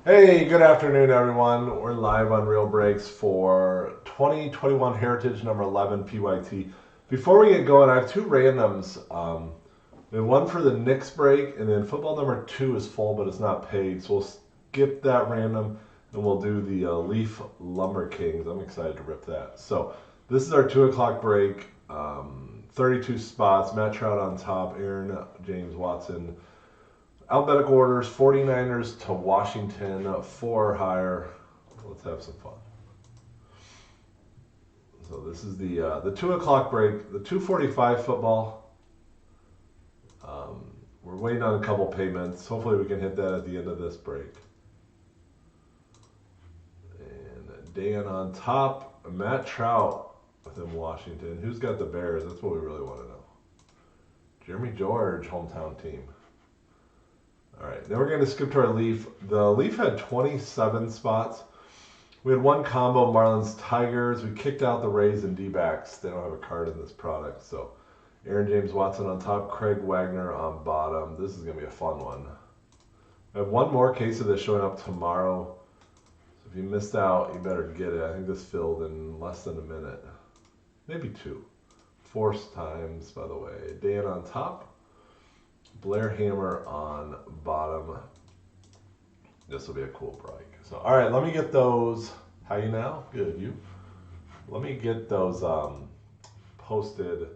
Hey, good afternoon, everyone. We're live on Real Breaks for 2021 Heritage number 11 PYT. Before we get going, I have two randoms. We have one for the Knicks break, and then football number 2 is full, but it's not paid. So we'll skip that random, and we'll do the Leaf Lumber Kings. I'm excited to rip that. So this is our 2 o'clock break. 32 spots. Matt Trout on top. Aaron James Watson. Alphabetical orders, 49ers to Washington, 4 or higher. Let's have some fun. So this is the 2 o'clock break, the 2:45 football. We're waiting on a couple payments. Hopefully we can hit that at the end of this break. And Dan on top, Matt Trout within Washington. Who's got the Bears? That's what we really want to know. Jeremy George, hometown team. All right, then we're going to skip to our Leaf. The Leaf had 27 spots. We had one combo, Marlins Tigers. We kicked out the Rays and D-backs. They don't have a card in this product. So Aaron James Watson on top, Craig Wagner on bottom. This is going to be a fun one. I have one more case of this showing up tomorrow. So if you missed out, you better get it. I think this filled in less than a minute. Maybe 2. 4 times, by the way. Dan on top. Blair Hammer on bottom. This will be a cool break. So, all right, let me get those. How you now? Good, you? Let me get those posted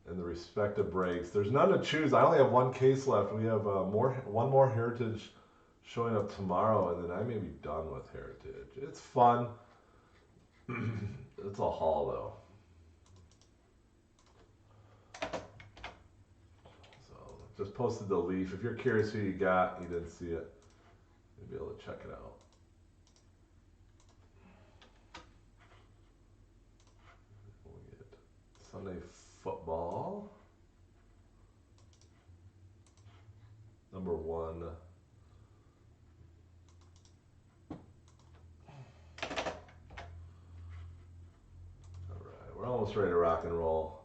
in the respective breaks. There's none to choose. I only have one case left. We have one more Heritage showing up tomorrow, and then I may be done with Heritage. It's fun. It's a haul, though. Just posted the Leaf. If you're curious who you got, you didn't see it, you'll be able to check it out. We'll get Sunday football. Number 1. All right, we're almost ready to rock and roll.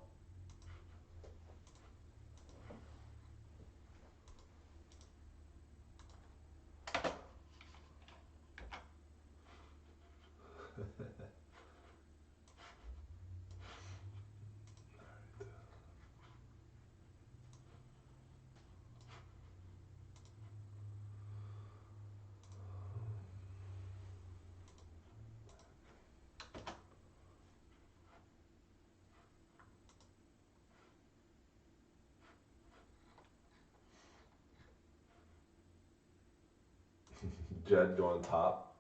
Jed going top.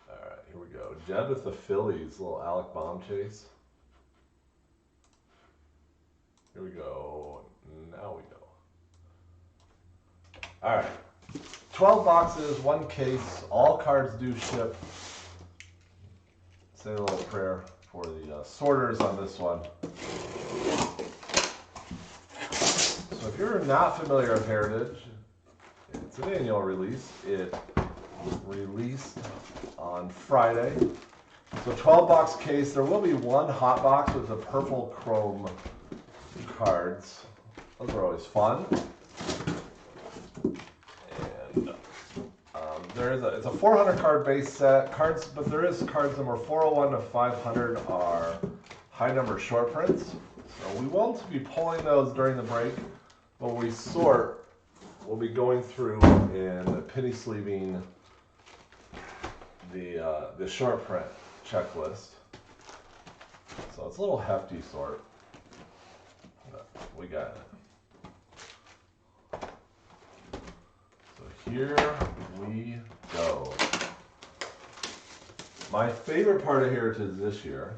All right, here we go. Jed with the Phillies, little Alec bomb chase. Here we go. Now we go. All right. 12 boxes, 1 case. All cards do ship. Say a little prayer for the sorters on this one. So if you're not familiar with Heritage, it's an annual release. It released on Friday. So 12 box case. There will be one hot box with the purple chrome cards. Those are always fun. And it's a 400 card base set. Cards, but there is cards number 401 to 500 are high number short prints. So we won't be pulling those during the break. But when we sort, we'll be going through and penny sleeving the short print checklist. So it's a little hefty sort. But we got it. So here we go. My favorite part of Heritage this year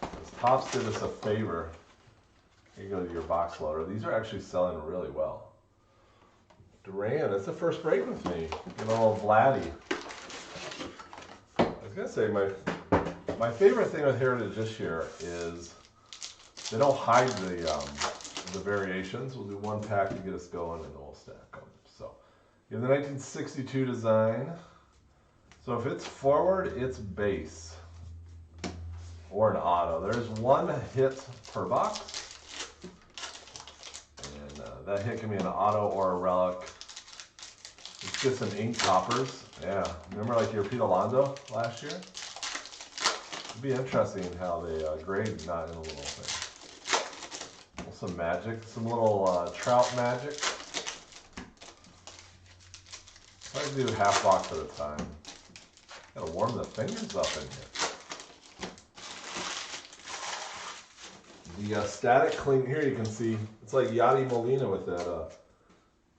is Topps did us a favor. Here you go to your box loader. These are actually selling really well. Duran, it's the first break with me. You know, Vladdy. I was gonna say my favorite thing with Heritage this year is they don't hide the variations. We'll do 1 pack to get us going, and then we'll stack them. So you have the 1962 design. So if it's forward, it's base or an auto. There's 1 hit per box. that hit can be an auto or a relic. Let's get some ink toppers. Yeah, remember like your Pete Alonso last year? It'd be interesting how they grade not in a little thing. Well, some magic, some little Trout magic. Try to do half box at a time. Gotta warm the fingers up in here. The static clean here, you can see it's like Yadi Molina with that.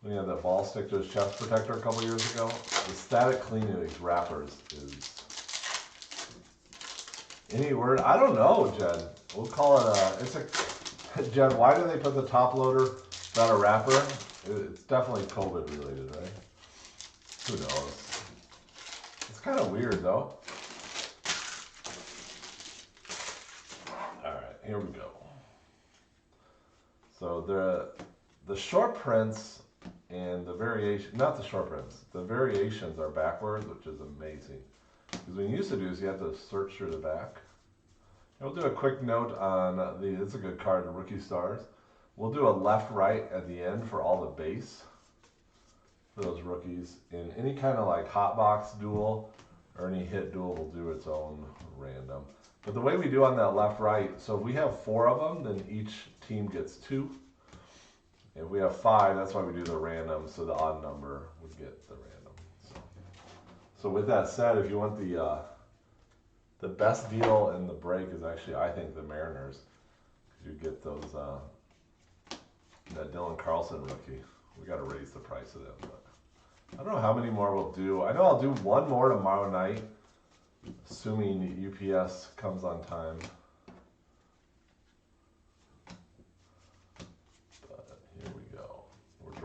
When he had that ball stick to his chest protector a couple years ago. The static cleaning of these wrappers is any word. I don't know, Jen. We'll call it it's a Jen. Why do they put the top loader without a wrapper? It's definitely COVID related, right? Who knows? It's kind of weird though. All right, here we go. So the short prints and the variation, not the short prints, the variations are backwards, which is amazing. Because what you used to do is you have to search through the back. And we'll do a quick note on it's a good card, the Rookie Stars. We'll do a left-right at the end for all the base for those rookies. In any kind of like hot box duel or any hit duel will do its own random. But the way we do on that left-right, so if we have 4 of them, then each team gets 2. If we have 5, that's why we do the random, so the odd number would get the random. So with that said, if you want the best deal in the break is actually, I think, the Mariners. Because you get those, that Dylan Carlson rookie. We got to raise the price of them. But I don't know how many more we'll do. I know I'll do one more tomorrow night, assuming UPS comes on time.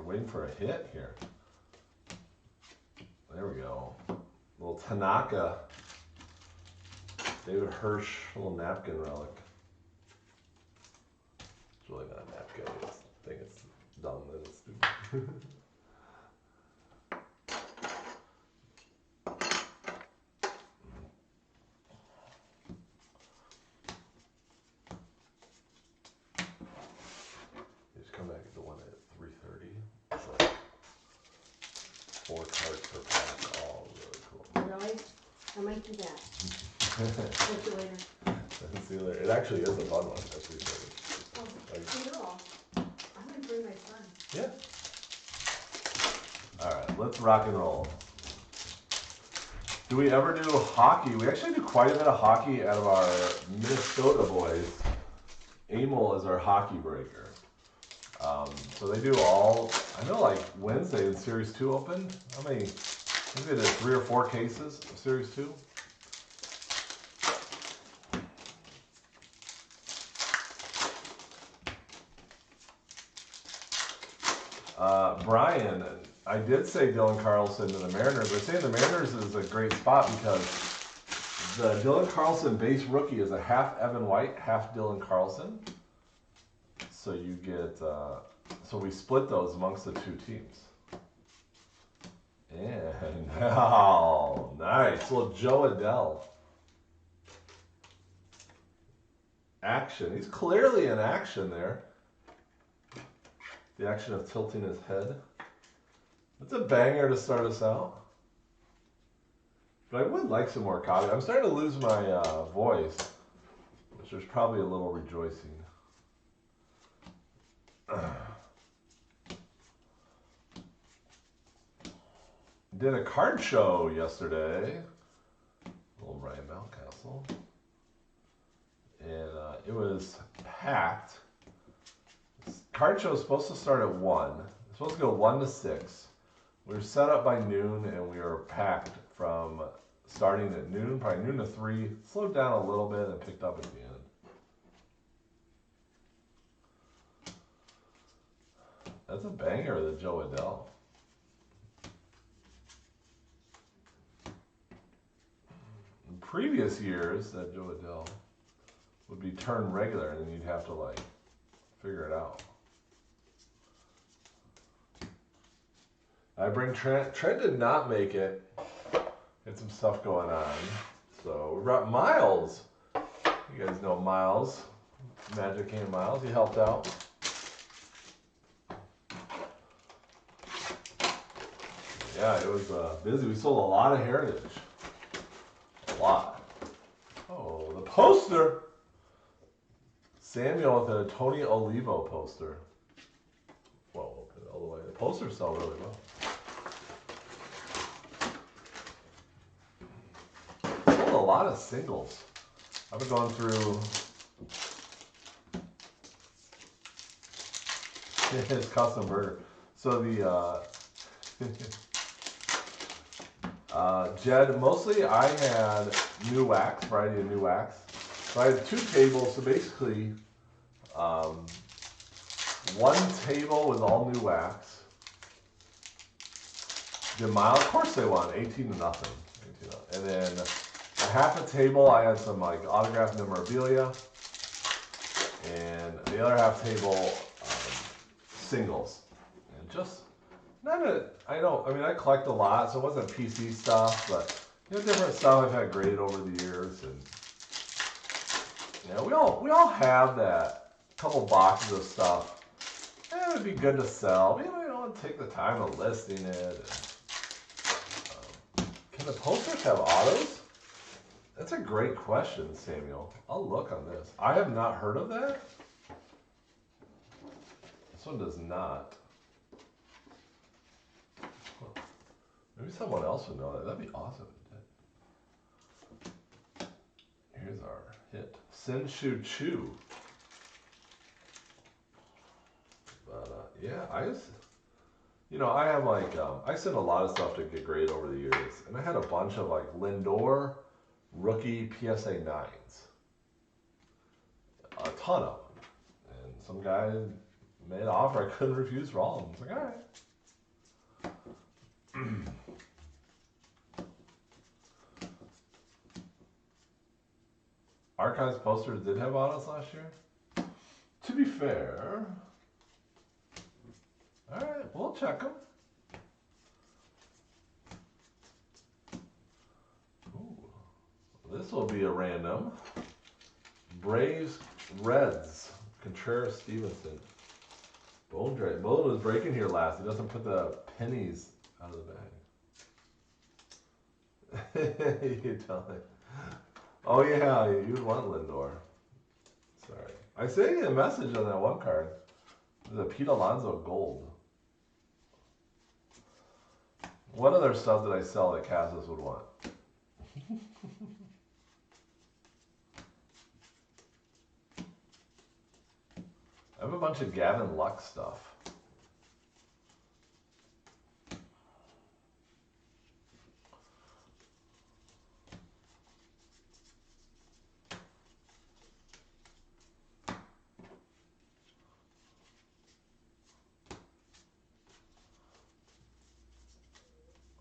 Waiting for a hit here. There we go. Little Tanaka. David Hirsch, little napkin relic. It's really not a napkin. I think it's dumb that it's stupid. Just come back at the one at 3:30. It's like 4 cards per pack, all really cool. Really? I might do that. See you later. See you later. It actually is a fun one, at 3:30. Oh, cool. I'm gonna bring my son. Yeah. Alright, let's rock and roll. Do we ever do hockey? We actually do quite a bit of hockey out of our Minnesota boys. Emil is our hockey breaker. So they do all, I know like Wednesday in Series 2 opened. How many? Maybe there's 3 or 4 cases of Series 2. Brian, I did say Dylan Carlson to the Mariners. I say the Mariners is a great spot because the Dylan Carlson base rookie is a half Evan White, half Dylan Carlson. So you get, so we split those amongst the 2 teams. And now, nice. Little Joe Adele. Action. He's clearly in action there. The action of tilting his head. That's a banger to start us out. But I would like some more coffee. I'm starting to lose my voice, which there's probably a little rejoicing. Did a card show yesterday. Little Ryan Mountcastle. And it was packed. This card show is supposed to start at 1. It's supposed to go 1 to 6. We were set up by noon and we were packed from starting at noon, probably noon to 3. Slowed down a little bit and picked up at the end. That's a banger, the Joe Adele. In previous years, that Joe Adele would be turned regular and then you'd have to like figure it out. I bring Trent. Trent did not make it. Had some stuff going on. So we brought Miles. You guys know Miles. Magic Hand Miles. He helped out. Yeah, it was busy. We sold a lot of Heritage. A lot. Oh, the poster. Samuel with a Tony Olivo poster. Well, we'll put it all the way. The posters sell really well. Sold a lot of singles. I've been going through his custom burger. So the Jed, mostly I had new wax, variety of new wax. So I had 2 tables, so basically one table was all new wax. The mile, of course they won, 18 to nothing. 18 to, and then a half a table, I had some like autographed memorabilia. And the other half table, singles. And just, I collect a lot, so it wasn't PC stuff, but different stuff I've had graded over the years. And we all have that couple boxes of stuff. And it'd be good to sell. You don't take the time of listing it. Can the posters have autos? That's a great question, Samuel. I'll look on this. I have not heard of that. This one does not. Maybe someone else would know that. That'd be awesome. Here's our hit. Senshu Chu. But yeah, I just, I have like, I sent a lot of stuff to get graded over the years. And I had a bunch of like Lindor rookie PSA 9s. A ton of them. And some guy made an offer I couldn't refuse for all of them. I was like, all right. Archives posters did have autos last year. To be fair, all right, we'll check them. Ooh, this will be a random. Braves Reds, Contreras Stevenson. Bone was breaking here last. He doesn't put the pennies out of the bag. You tell me. Oh yeah, you'd want Lindor. Sorry. I sent you a message on that one card. There's a Pete Alonso gold. What other stuff did I sell that Cassis would want? I have a bunch of Gavin Lux stuff.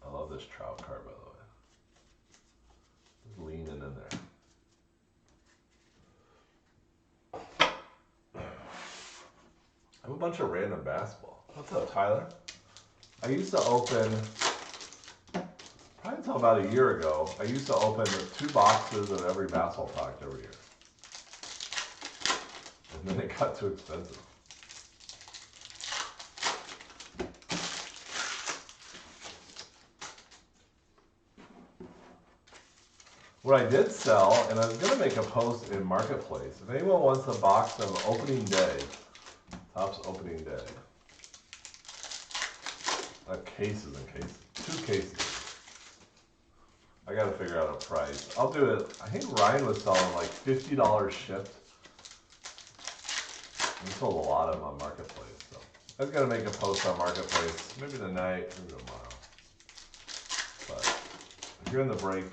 I love this Trout card, by the way. Just leaning in there. I have a bunch of random basketball. What's up, Tyler? I used to open, probably until about a year ago, I used to open 2 boxes of every basketball product every year. And then it got too expensive. What I did sell, and I was going to make a post in Marketplace, if anyone wants a box of opening day, Topps opening day. Cases and cases. 2 cases. I got to figure out a price. I'll do it. I think Ryan was selling like $50 shipped. We sold a lot of them on Marketplace. So I was going to make a post on Marketplace maybe tonight, maybe tomorrow. But if you're in the break,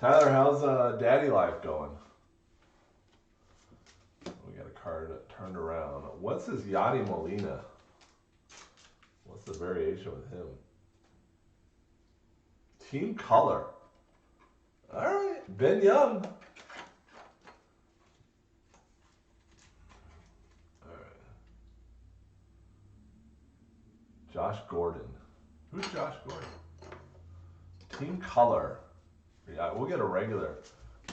Tyler, how's daddy life going? We got a card turned around. What's this Yadi Molina? What's the variation with him? Team color. All right, Ben Young. All right. Josh Gordon. Who's Josh Gordon? Team color. Yeah, we'll get a regular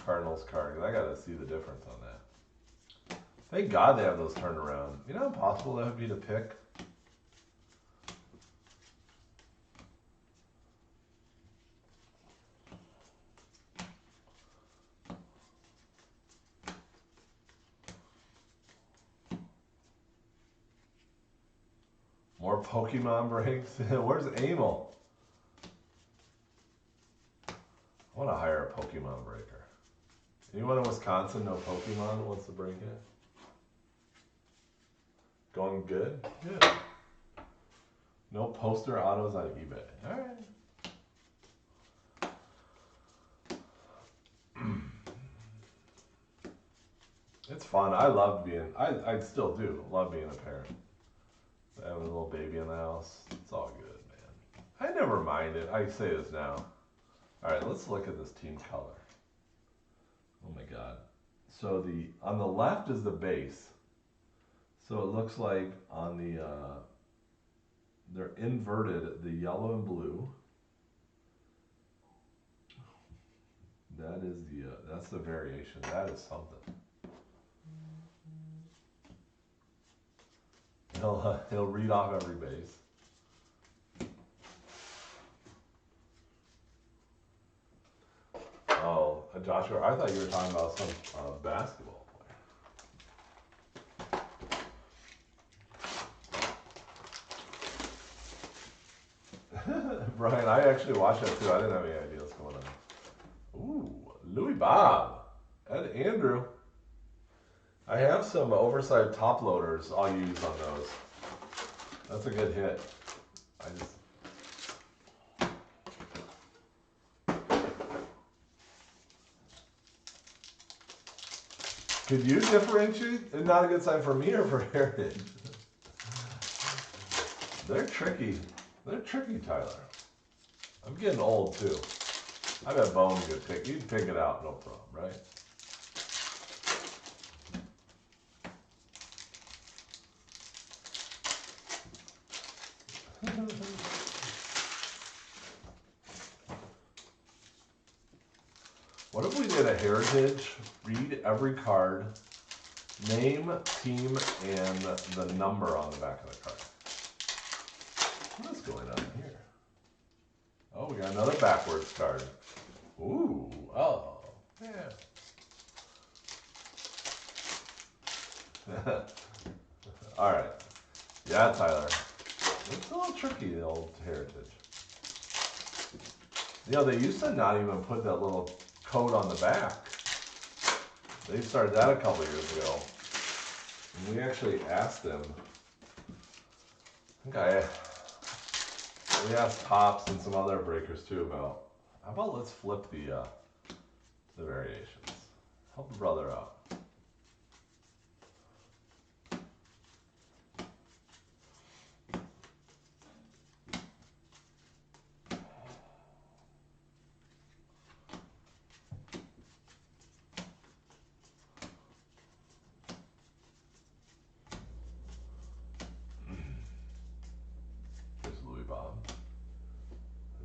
Cardinals card because I got to see the difference on that. Thank God they have those turned around. You know how impossible that would be to pick? More Pokemon breaks? Where's Amel? I want to hire a Pokemon breaker. Anyone in Wisconsin know Pokemon that wants to break it? Going good? Good. No poster autos on eBay. Alright. It's fun. I love being, I still do love being a parent. Having a little baby in the house. It's all good, man. I never mind it. I say this now. Alright, let's look at this team color. Oh my god. So on the left is the base. So it looks like on the they're inverted, the yellow and blue. That is that's the variation. That is something. He'll read off every base. Oh, Joshua, I thought you were talking about some basketball player. Brian, I actually watched that too. I didn't have any idea what's going on. Ooh, Louis Bob. And Andrew. I have some oversized top loaders I'll use on those. That's a good hit. Could you differentiate? Not a good sign for me or for Heritage. They're tricky. They're tricky, Tyler. I'm getting old too. I bet Bone could pick. You'd pick it out, no problem, right? What if we did a Heritage, read every card, name, team, and the number on the back of the card? What's going on here? Oh, we got another backwards card. Ooh, oh, yeah. All right. Yeah, Tyler. It's a little tricky, the old Heritage. You know, they used to not even put that little code on the back. They started that a couple years ago. And we actually asked them. We asked Tops and some other breakers too about, how about let's flip the variations. Help a brother out.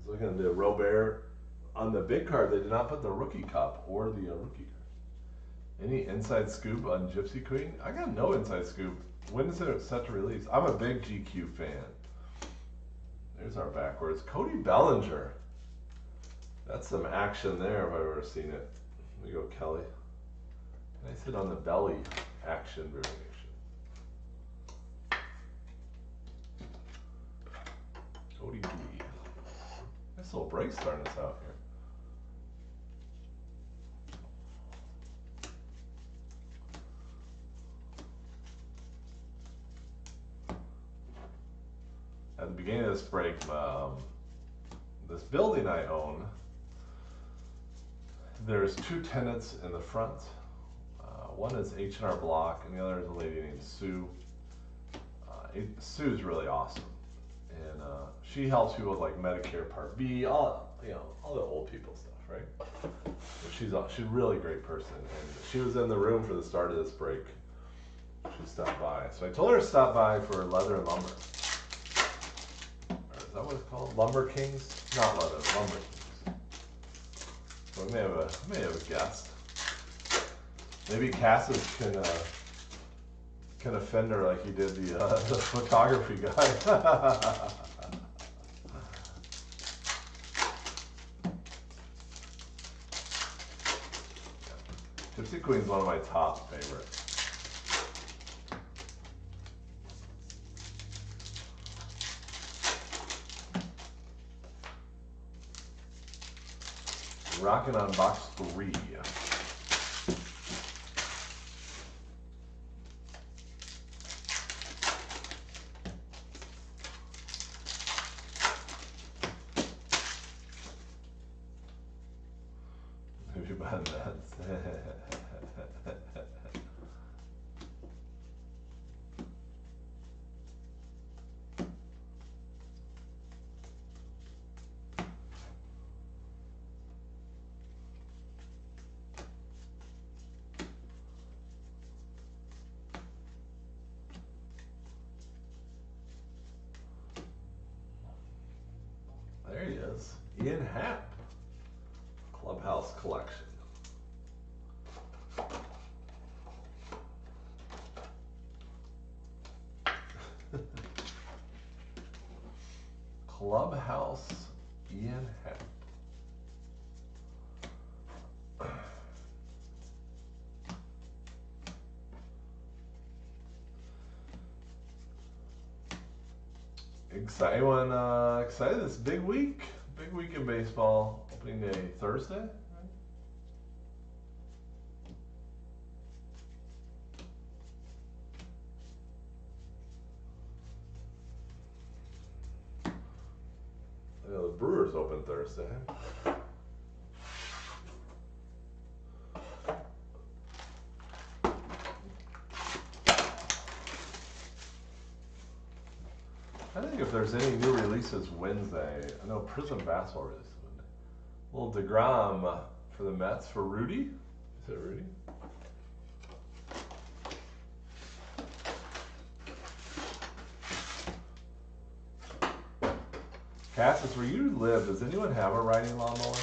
Looking at the Robert on the big card, they did not put the rookie cup or the rookie card. Any inside scoop on Gypsy Queen? I got no inside scoop. When is it set to release? I'm a big GQ fan. There's our backwards. Cody Bellinger. That's some action there if I've ever seen it. Let me go, Kelly. Nice hit on the belly action variation. Cody B. Nice little break starting us out here. At the beginning of this break, this building I own, there's two tenants in the front. One is H&R Block, and the other is a lady named Sue. Sue's really awesome, and she helps people with like Medicare Part B, all the old people stuff, right? But she's a really great person, and she was in the room for the start of this break. She stopped by, so I told her to stop by for Leather and Lumber. Is that what it's called? Lumber Kings? Not Leather, Lumber Kings. So we may have a guest. Maybe Cassis can can offend her like he did the photography guy. Gypsy Queen's one of my top favorites. Rocking on box 3. Maybe by that. There he is, Ian Happ, Clubhouse Collection. Clubhouse Ian Happ. Anyone excited? This big week in baseball. Opening day Thursday. Right? I know the Brewers open Thursday. I think if there's any new releases Wednesday, I know Prism Basketball releases Wednesday. A little DeGrom for the Mets for Rudy. Is it Rudy? Cassis, where you live, does anyone have a riding lawnmower?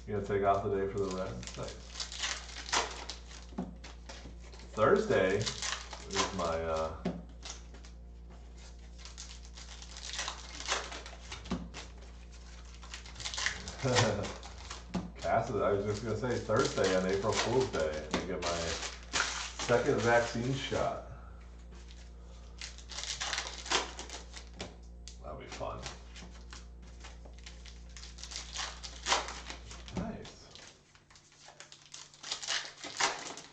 You gonna take off the day for the Reds? Nice. Thursday is my Cassis, I was just gonna say Thursday on April Fool's Day, I get my second vaccine shot. That'll be fun. Nice.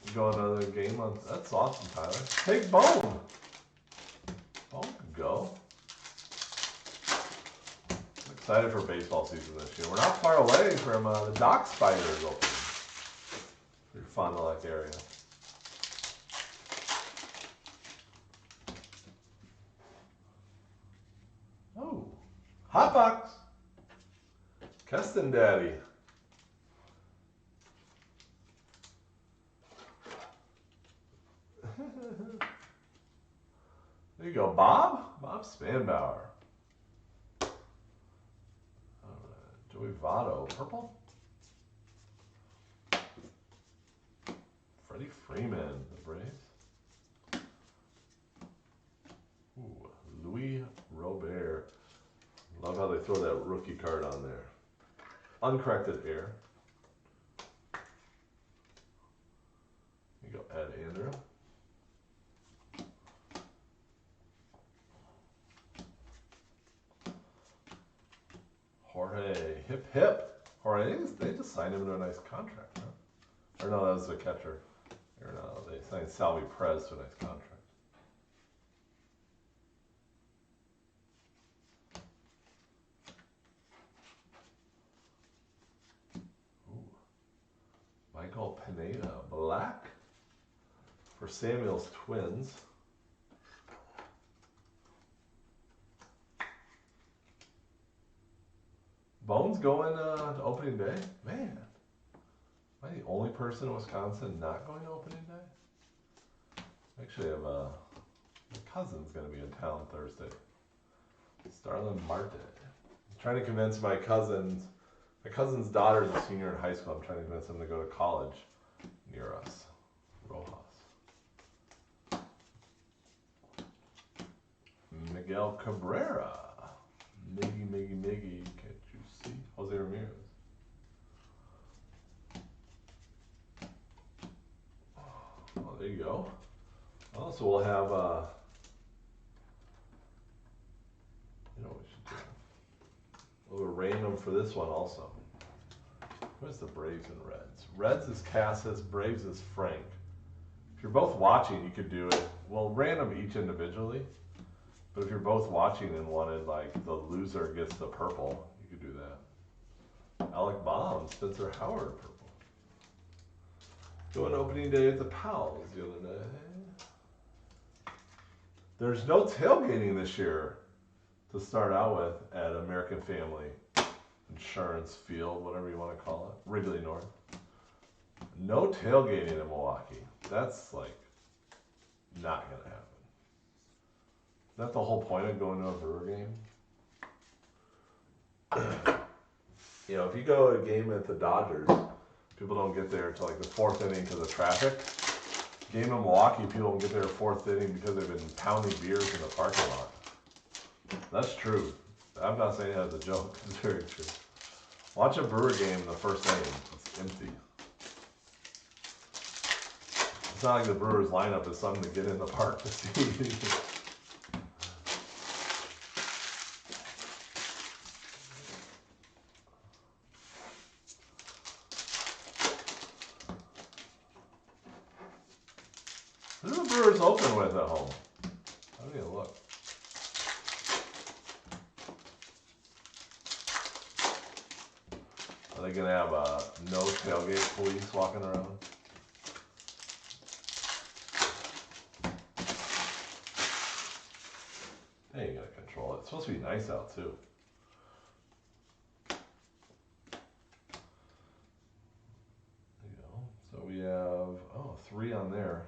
You go another game on, that's awesome, Tyler. Take Bone. Bone can go. I'm excited for baseball season this year. We're not far away from the Dock Spiders opening. If you're Fond du Lac area. Oh, Hot Box. Keston Daddy. There you go, Bob Spanbauer. Joey Votto, purple. Freddie Freeman, the Braves. Ooh, Louis Robert. Love how they throw that rookie card on there. Uncorrected error. There you go, Ed Andrew. Jorge Hip Hip. Jorge, they just signed him to a nice contract, huh? Or no, that was the catcher. Or no, they signed Salvi Perez to a nice contract. Ooh. Michael Pineda, black for Samuel's Twins. Bones going to opening day? Man, am I the only person in Wisconsin not going to opening day? Actually, I have my cousin's going to be in town Thursday. Starlin Marte. I'm trying to convince my cousin's daughter's a senior in high school. I'm trying to convince him to go to college near us. Rojas. Miguel Cabrera. Miggy, can't you see? Jose Ramirez. Oh, there you go. Oh, so we'll have, you know what we should do? A little random for this one also. Where's the Braves and Reds? Reds is Cassis, Braves is Frank. If you're both watching, you could do it, well, random each individually. But if you're both watching and wanted, like, the loser gets the purple, you could do that. Alec Baum, Spencer Howard, purple. Going opening day at the Pals the other day. There's no tailgating this year to start out with at American Family Insurance Field, whatever you want to call it, Wrigley North. No tailgating in Milwaukee. That's like not going to happen. Is that the whole point of going to a Brewer game? You know, if you go to a game at the Dodgers, people don't get there until like the fourth inning because of traffic. Game in Milwaukee, people don't get there fourth inning because they've been pounding beers in the parking lot. That's true. I'm not saying that as a joke. It's very true. Watch a Brewer game in the first inning. It's empty. It's not like the Brewers lineup is something to get in the park to see. Who do the Brewers open with at home? I don't even look. Are they gonna have no tailgate police walking around? They ain't gonna control it. It's supposed to be nice out too. There you go. So we have 3 on there.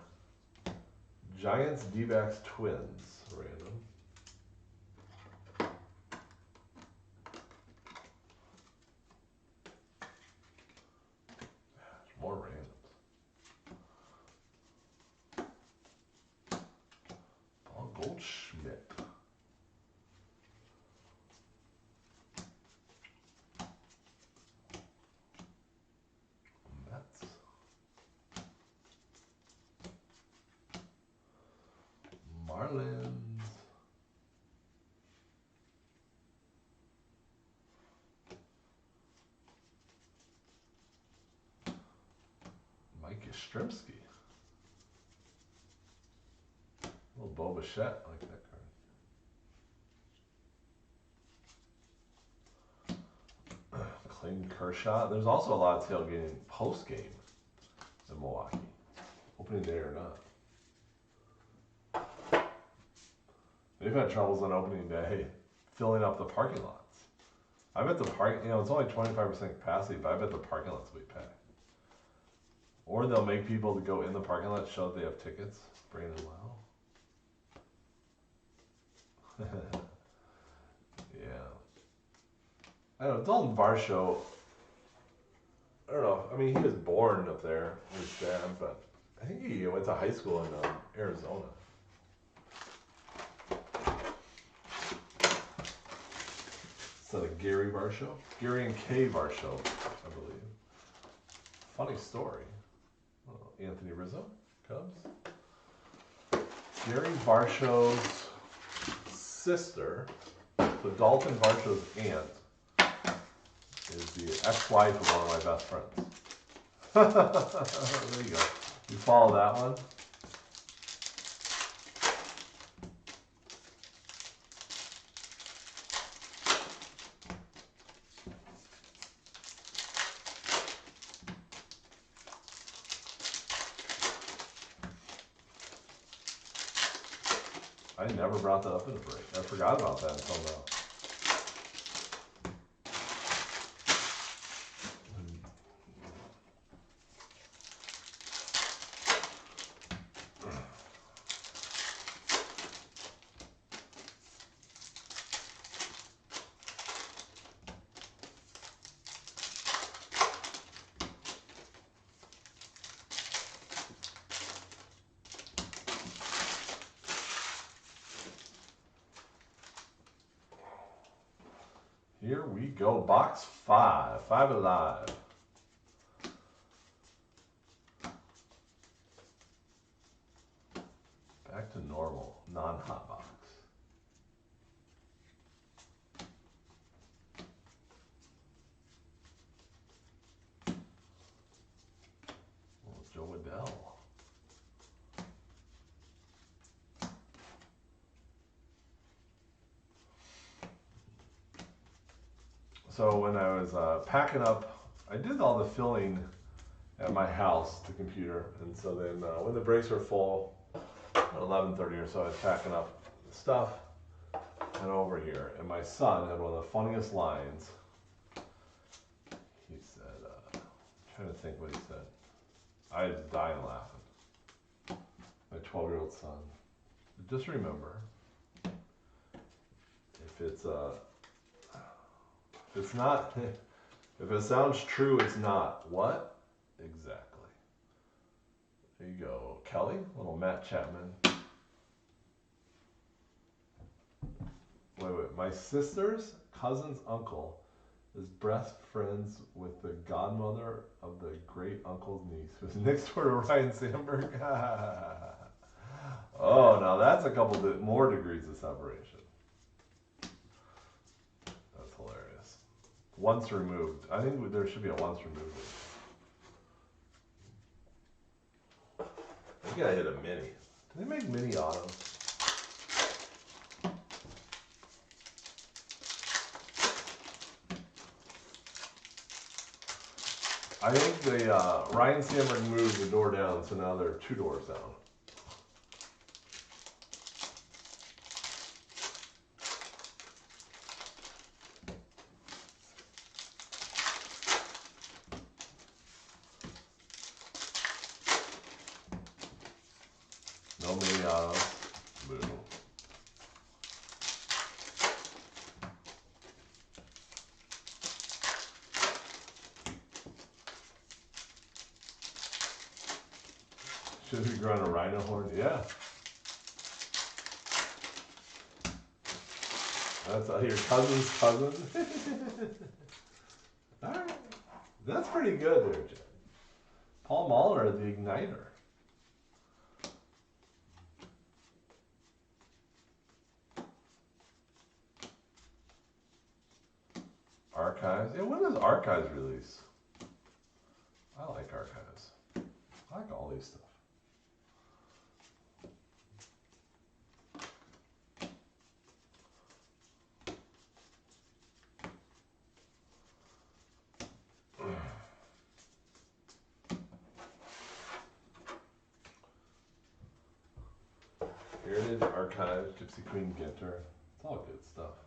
Giants, D-backs, Twins, random. More randoms. Paul Goldschmidt. Mets. Marlins. Mike Yastrzemski. A little Bo Bichette, like that card. Clayton Kershaw. There's also a lot of tailgating post-game in Milwaukee. Opening day or not. They've had troubles on opening day filling up the parking lots. I bet the it's only 25% capacity, but I bet the parking lots will be packed. Or they'll make people to go in the parking lot show that they have tickets. Brandon Wow. Yeah. I don't know, Dalton Varsho, I don't know, I mean, he was born up there with his dad, but I think he went to high school in Arizona. Is that a Gary Varsho? Gary and Kay Varsho, I believe. Funny story. Oh, Anthony Rizzo, Cubs. Gary Varsho's sister, so Dalton Varsho's aunt, is the ex-wife of one of my best friends. There you go. You follow that one? I never brought that up in a break. I forgot about that until now. Here we go. Box 5. 5 alive. Back to normal. Non-hot box. Oh, Joe Adell. So when I was packing up, I did all the filling at my house, the computer, and so then when the breaks were full, at 11:30 or so, I was packing up the stuff and over here, and my son had one of the funniest lines. He said, I'm trying to think what he said. I was dying laughing. My 12-year-old son. Just remember, if it's not, if it sounds true, it's not. What? Exactly. There you go. Kelly, little Matt Chapman. Wait. My sister's cousin's uncle is best friends with the godmother of the great uncle's niece, who's next door to Ryan Sandberg. Oh, now that's a couple more degrees of separation. That's hilarious. Once removed. I think there should be a once removed. I think I hit a mini. Do they make mini autos? I think the Ryan Sandberg moved the door down, so now they're 2 doors down. No mini autos. Boo. Should we grow on a rhino horn? Yeah. That's your cousin's cousin. Alright. That's pretty good there, Jen. Paul Mahler, the Igniter. Archives. Yeah, when does Archives release? I like Archives. I like all these stuff. Heritage, Archives, Gypsy Queen Ginter. It's all good stuff.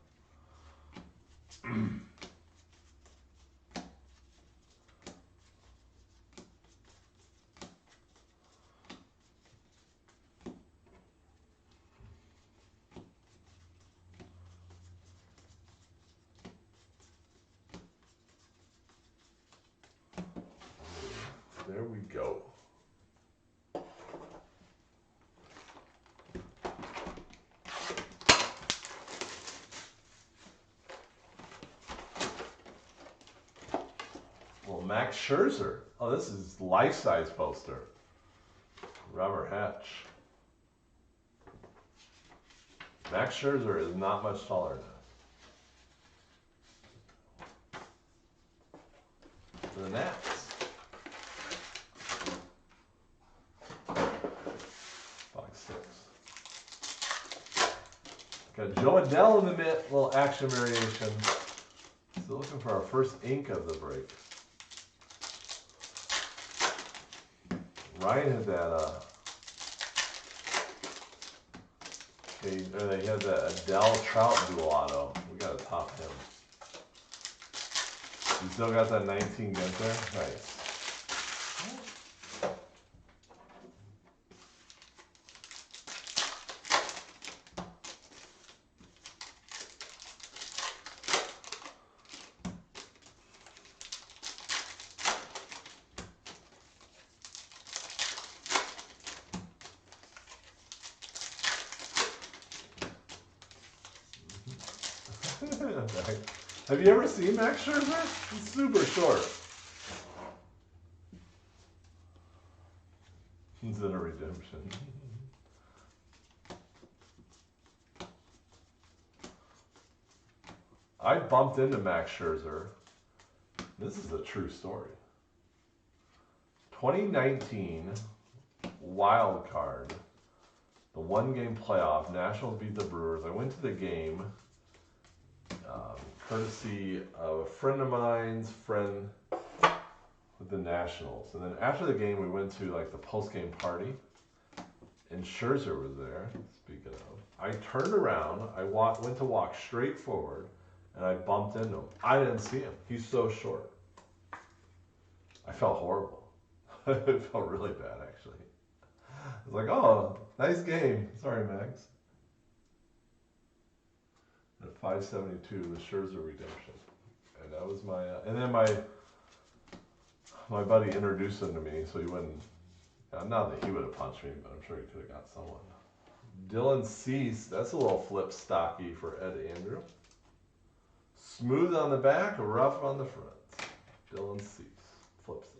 There we go. Well, Max Scherzer. Oh, this is life-size poster. Robert Hatch. Max Scherzer is not much taller than the Nats. Box 6. Got Joe Adell in the mitt, little action variation. Still looking for our first ink of the break. Ryan had that, they had that Adell Trout dual auto. We gotta top him. You still got that 19 Ginter? Nice. Have you ever seen Max Scherzer? He's super short. He's in a redemption. I bumped into Max Scherzer. This is a true story. 2019 wild card, the one-game playoff. Nationals beat the Brewers. I went to the game, courtesy of a friend of mine's friend with the Nationals. And then after the game, we went to like the post-game party, and Scherzer was there. Speaking of, I turned around. I went to walk straight forward, and I bumped into him. I didn't see him. He's so short. I felt horrible. I felt really bad, actually. I was like, oh, nice game. Sorry, Max. At 572, the Scherzer redemption. And that was my, and then my buddy introduced him to me, so he wouldn't, not that he would have punched me, but I'm sure he could have got someone. Dylan Cease, that's a little flip stocky for Ed Andrew. Smooth on the back, rough on the front. Dylan Cease flips it.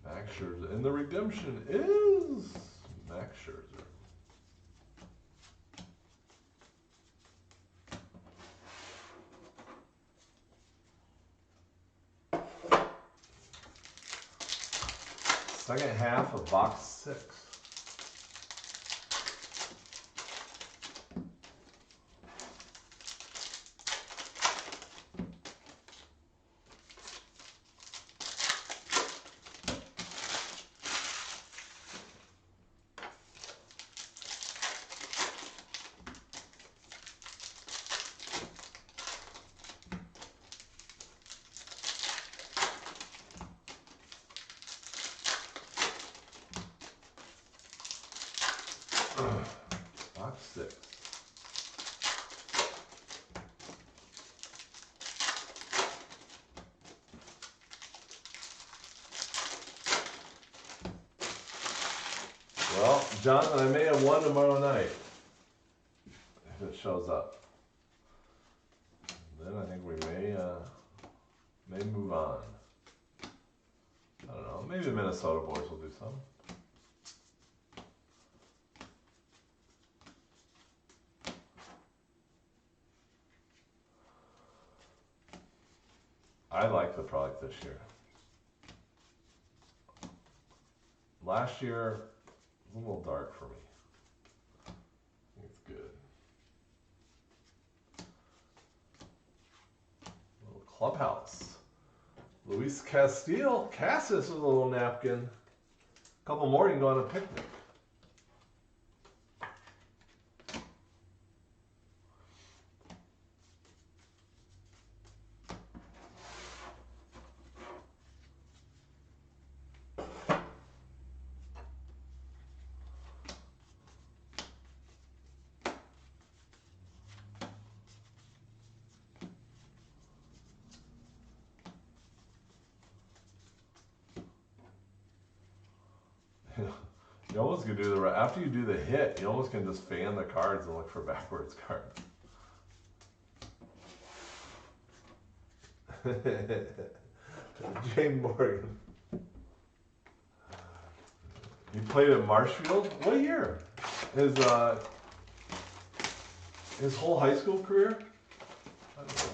Max Scherzer, and the redemption is Max Scherzer. Second half of box 6. Box 6. Well, Jonathan, I may have one tomorrow night if it shows up. Then I think we may move on. I don't know. Maybe the Minnesota boys will do something. I like the product this year. Last year, it was a little dark for me. I think it's good. Little clubhouse. Luis Castillo. Cassis with a little napkin. A couple more, you can go on a picnic. You almost can do after you do the hit, you almost can just fan the cards and look for backwards cards. James Morgan. He played at Marshfield? What year? His whole high school career? I don't know.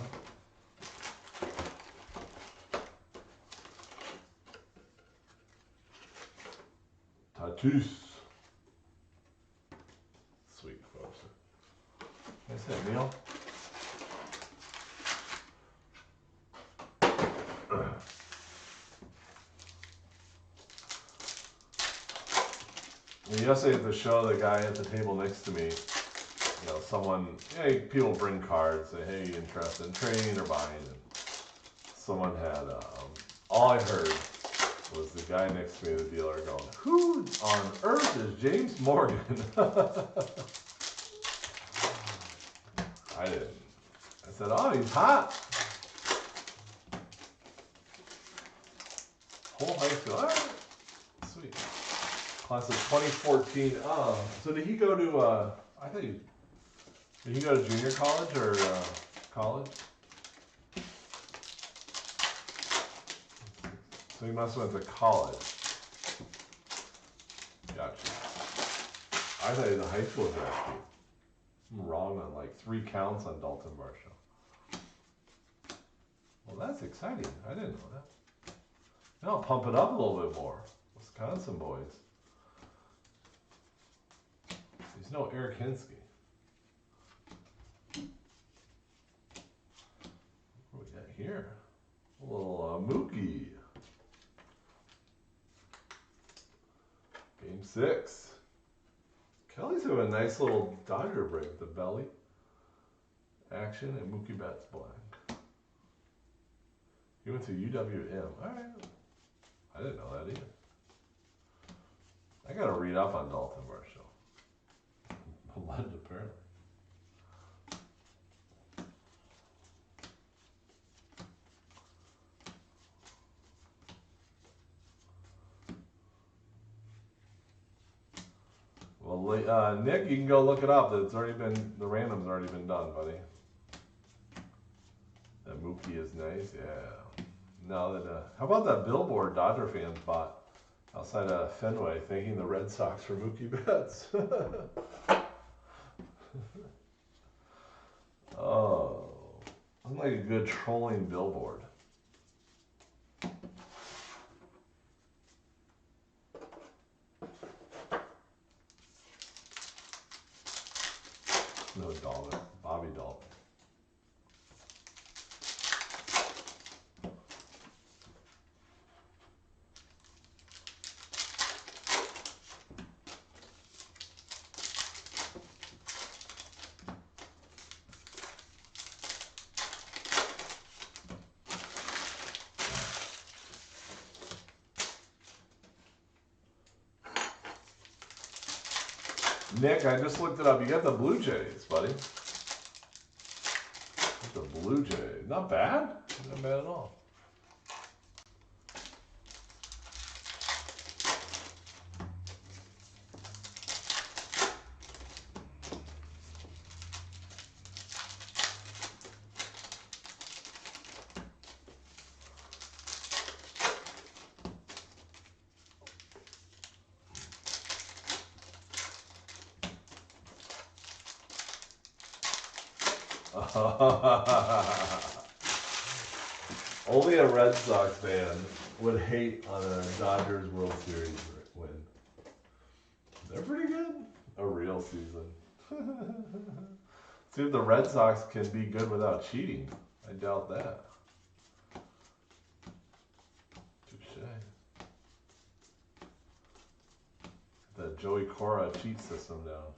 Tatis. Sweet, folks. Nice hit, Neil. Yesterday at the show, the guy at the table next to me, people bring cards, say, hey, you interested in trading or buying? And someone had, all I heard was the guy next to me, the dealer, going, who on earth is James Morgan? I didn't. said, oh, he's hot. Whole high school. All right. Sweet. Class of 2014. So did he go to, I think, did he go to junior college or college? So he must have went to college. Gotcha. I thought he was a high school draft. I'm wrong on like 3 counts on Dalton Varsho. Well, that's exciting. I didn't know that. Now pump it up a little bit more. Wisconsin boys. There's no Eric Hinsky. What do we got here? A little Mookie. Game 6. Kelly's having a nice little Dodger break. The belly action and Mookie Betts blank. He went to UWM. All right. I didn't know that either. I gotta read up on Dalton Varsho. Alleged, apparently. Well, Nick, you can go look it up. It's already been, the random's already been done, buddy. That Mookie is nice, yeah. Now that, how about that billboard Dodger fans bought outside of Fenway, thanking the Red Sox for Mookie Betts? Oh, I'm like a good trolling billboard. No, Dalton, Bobby Dalton. Nick, I just looked it up. You got the Blue Jays, buddy. The Blue Jays. Not bad. Not bad at all. Only a Red Sox fan would hate on a Dodgers World Series win. They're pretty good. A real season. See if the Red Sox can be good without cheating. I doubt that. Touche. The Joey Cora cheat system down.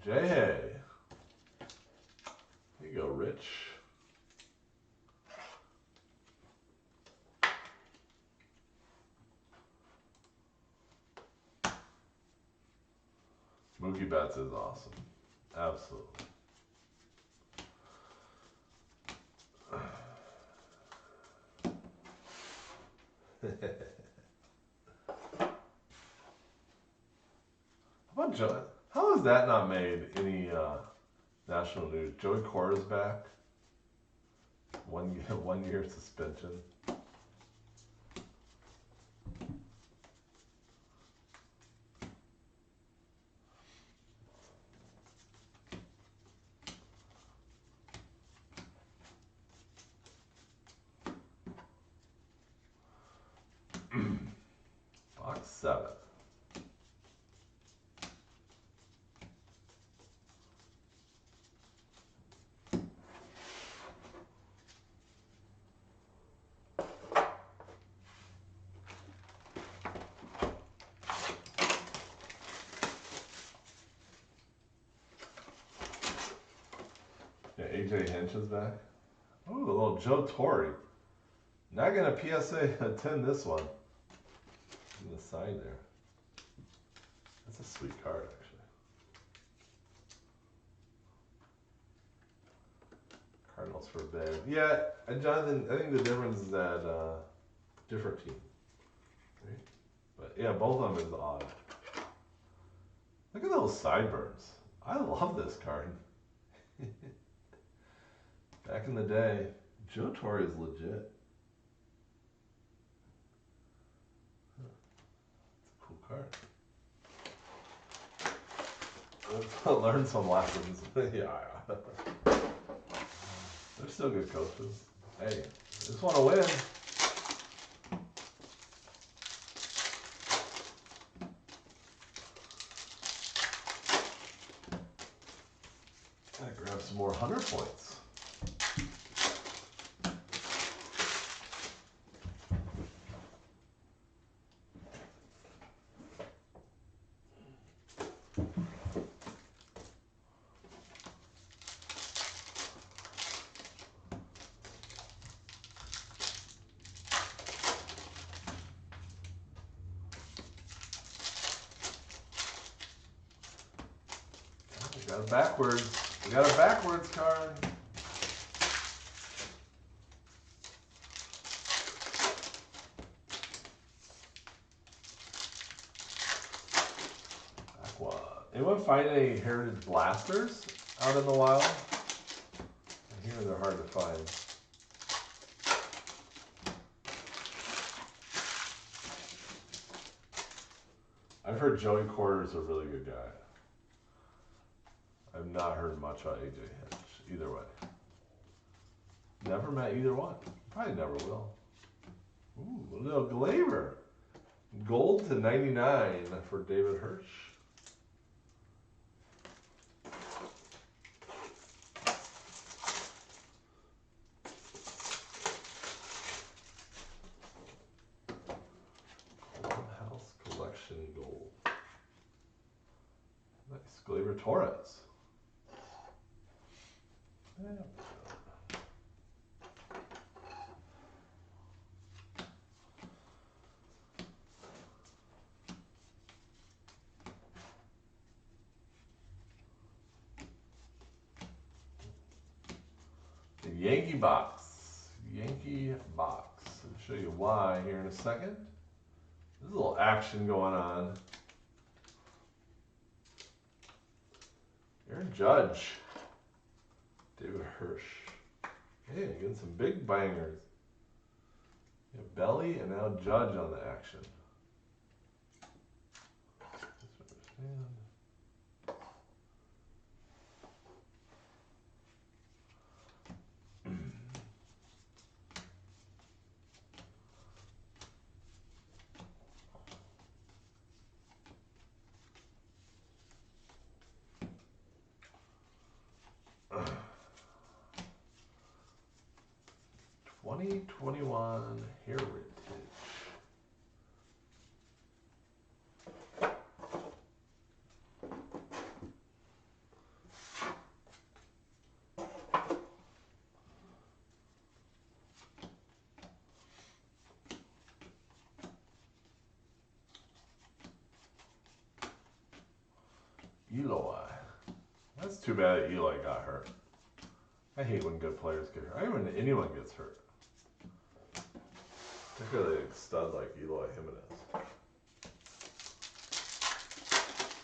Jay. Here you go, Rich. Mookie Betts is awesome. Absolutely. How about Joey? How has that not made any national news? Joey Cora's back. 1 year suspension. Box 7. Yeah, AJ Hinch is back. Ooh, a little Joe Torre. Not gonna PSA 10 this one. On the side there. That's a sweet card, actually. Cardinals for a bid. Yeah, Jonathan, I think the difference is that different team. Right? But yeah, both of them is odd. Look at those sideburns. I love this card. Back in the day, Joe Torre is legit. It's a cool card. Learn some lessons. Yeah. They're still good coaches. Hey, just want to win. Gotta grab some more 100 points. We got it backwards. We got a backwards card. Anyone find any Heritage Blasters out in the wild? I hear they're hard to find. I've heard Joey Quarter is a really good guy. I've not heard much about AJ Hinch, either way. Never met either one. Probably never will. Ooh, a little Glaber. Gold to 99 for David Hirsch. House Collection Gold. Nice. Glaber Torres. Yeah. The Yankee box. Yankee box. I'll show you why here in a second. There's a little action going on. Aaron Judge. David Hirsch. Hey, getting some big bangers. You have Belly and now Judge on the action. Understand. 2021 Heritage. Eloy. That's too bad that Eloy got hurt. I hate when good players get hurt. I hate when anyone gets hurt. Particularly a stud like Eloy Jimenez.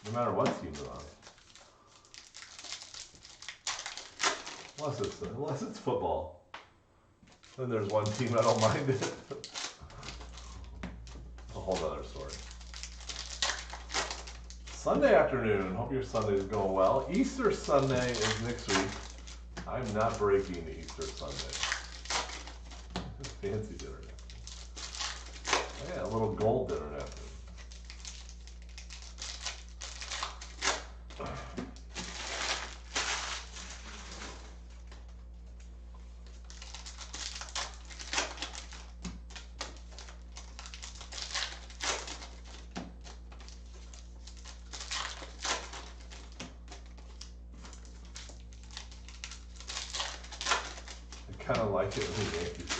No matter what team they're on. Unless it's football. Then there's one team I don't mind it. A whole other story. Sunday afternoon. Hope your Sunday is going well. Easter Sunday is next week. I'm not breaking Easter Sunday. Fancy dinner napkin. Yeah, a little gold dinner napkin. I kind of like it when the Yankees do.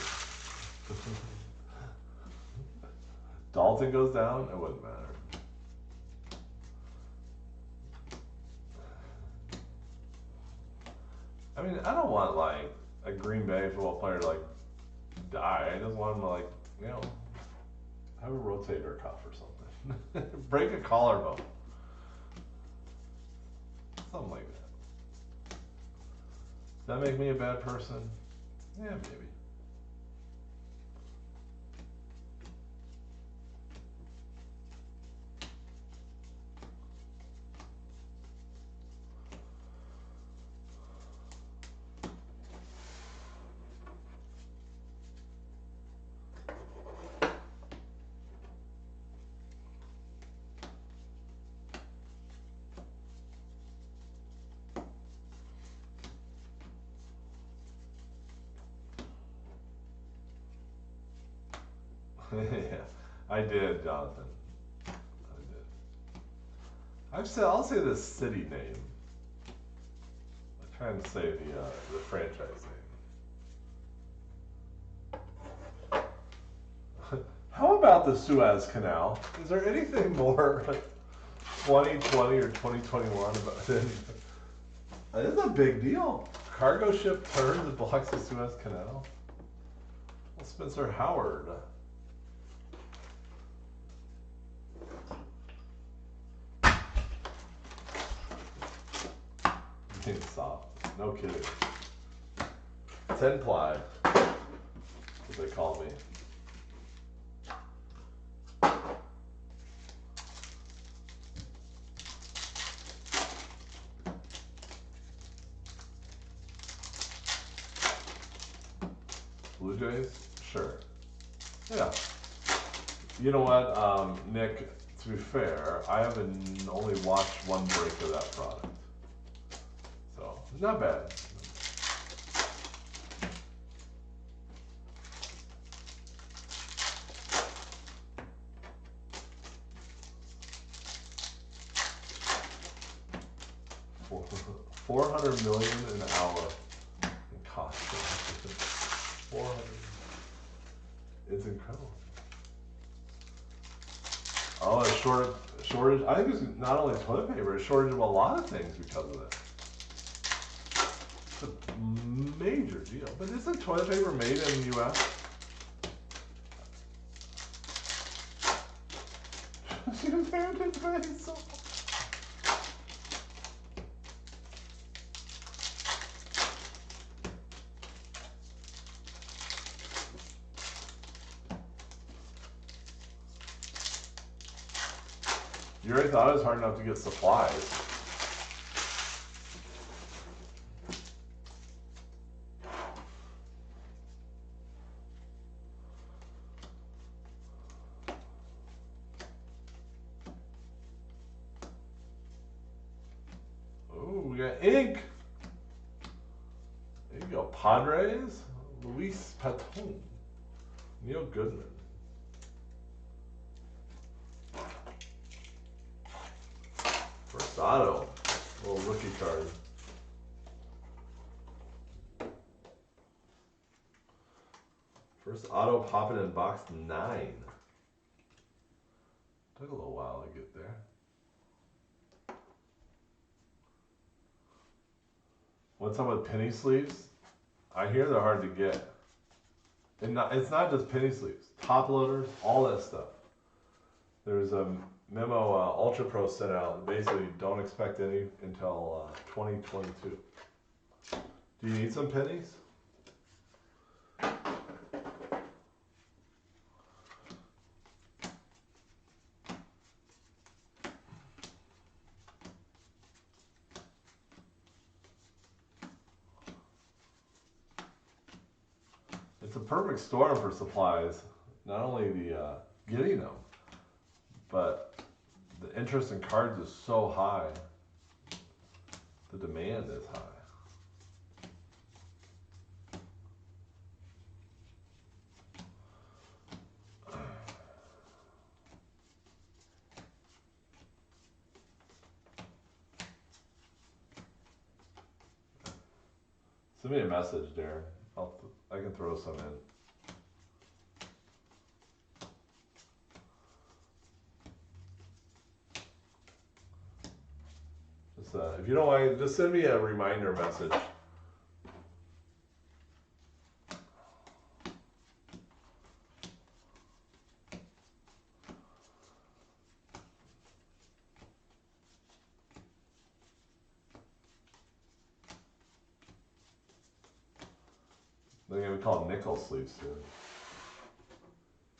Dalton goes down, it wouldn't matter. I mean, I don't want like a Green Bay football player to like die. I just want him to like, you know, have a rotator cuff or something. Break a collarbone. Something like that. Does that make me a bad person? Yeah, maybe. Yeah, I did, Jonathan. I did. I'll say the city name. I'm trying to say the franchise name. How about the Suez Canal? Is there anything more 2020 or 2021 about it? It's a big deal. Cargo ship turns and blocks the Suez Canal. Well, Spencer Howard. Being soft. No kidding. 10 ply. That's what they call me. Blue Jays? Sure. Yeah. You know what, Nick, to be fair, I haven't only watched one break of that product. So, not bad. Four, 400 million an hour in cost. 400. It's incredible. Oh, a shortage. I think it's not only toilet paper, a shortage of a lot of things because of that. It's a major deal. But isn't toilet paper made in the U.S.? You already thought it was hard enough to get supplies. Ooh, we got ink. There you go. Padres, Luis Patton, Neil Goodman. First auto, little rookie card. First auto popping in box 9. Took a little while to get there. What's up with penny sleeves? I hear they're hard to get. And it's not just penny sleeves, top loaders, all that stuff. There's a memo Ultra Pro sent out. Basically, don't expect any until 2022. Do you need some pennies? It's a perfect storm for supplies. Not only the getting them, but the interest in cards is so high. The demand is high. Send me a message, Darren. I can throw some in. Just if you don't mind, just send me a reminder message. They're gonna be called nickel sleeves soon.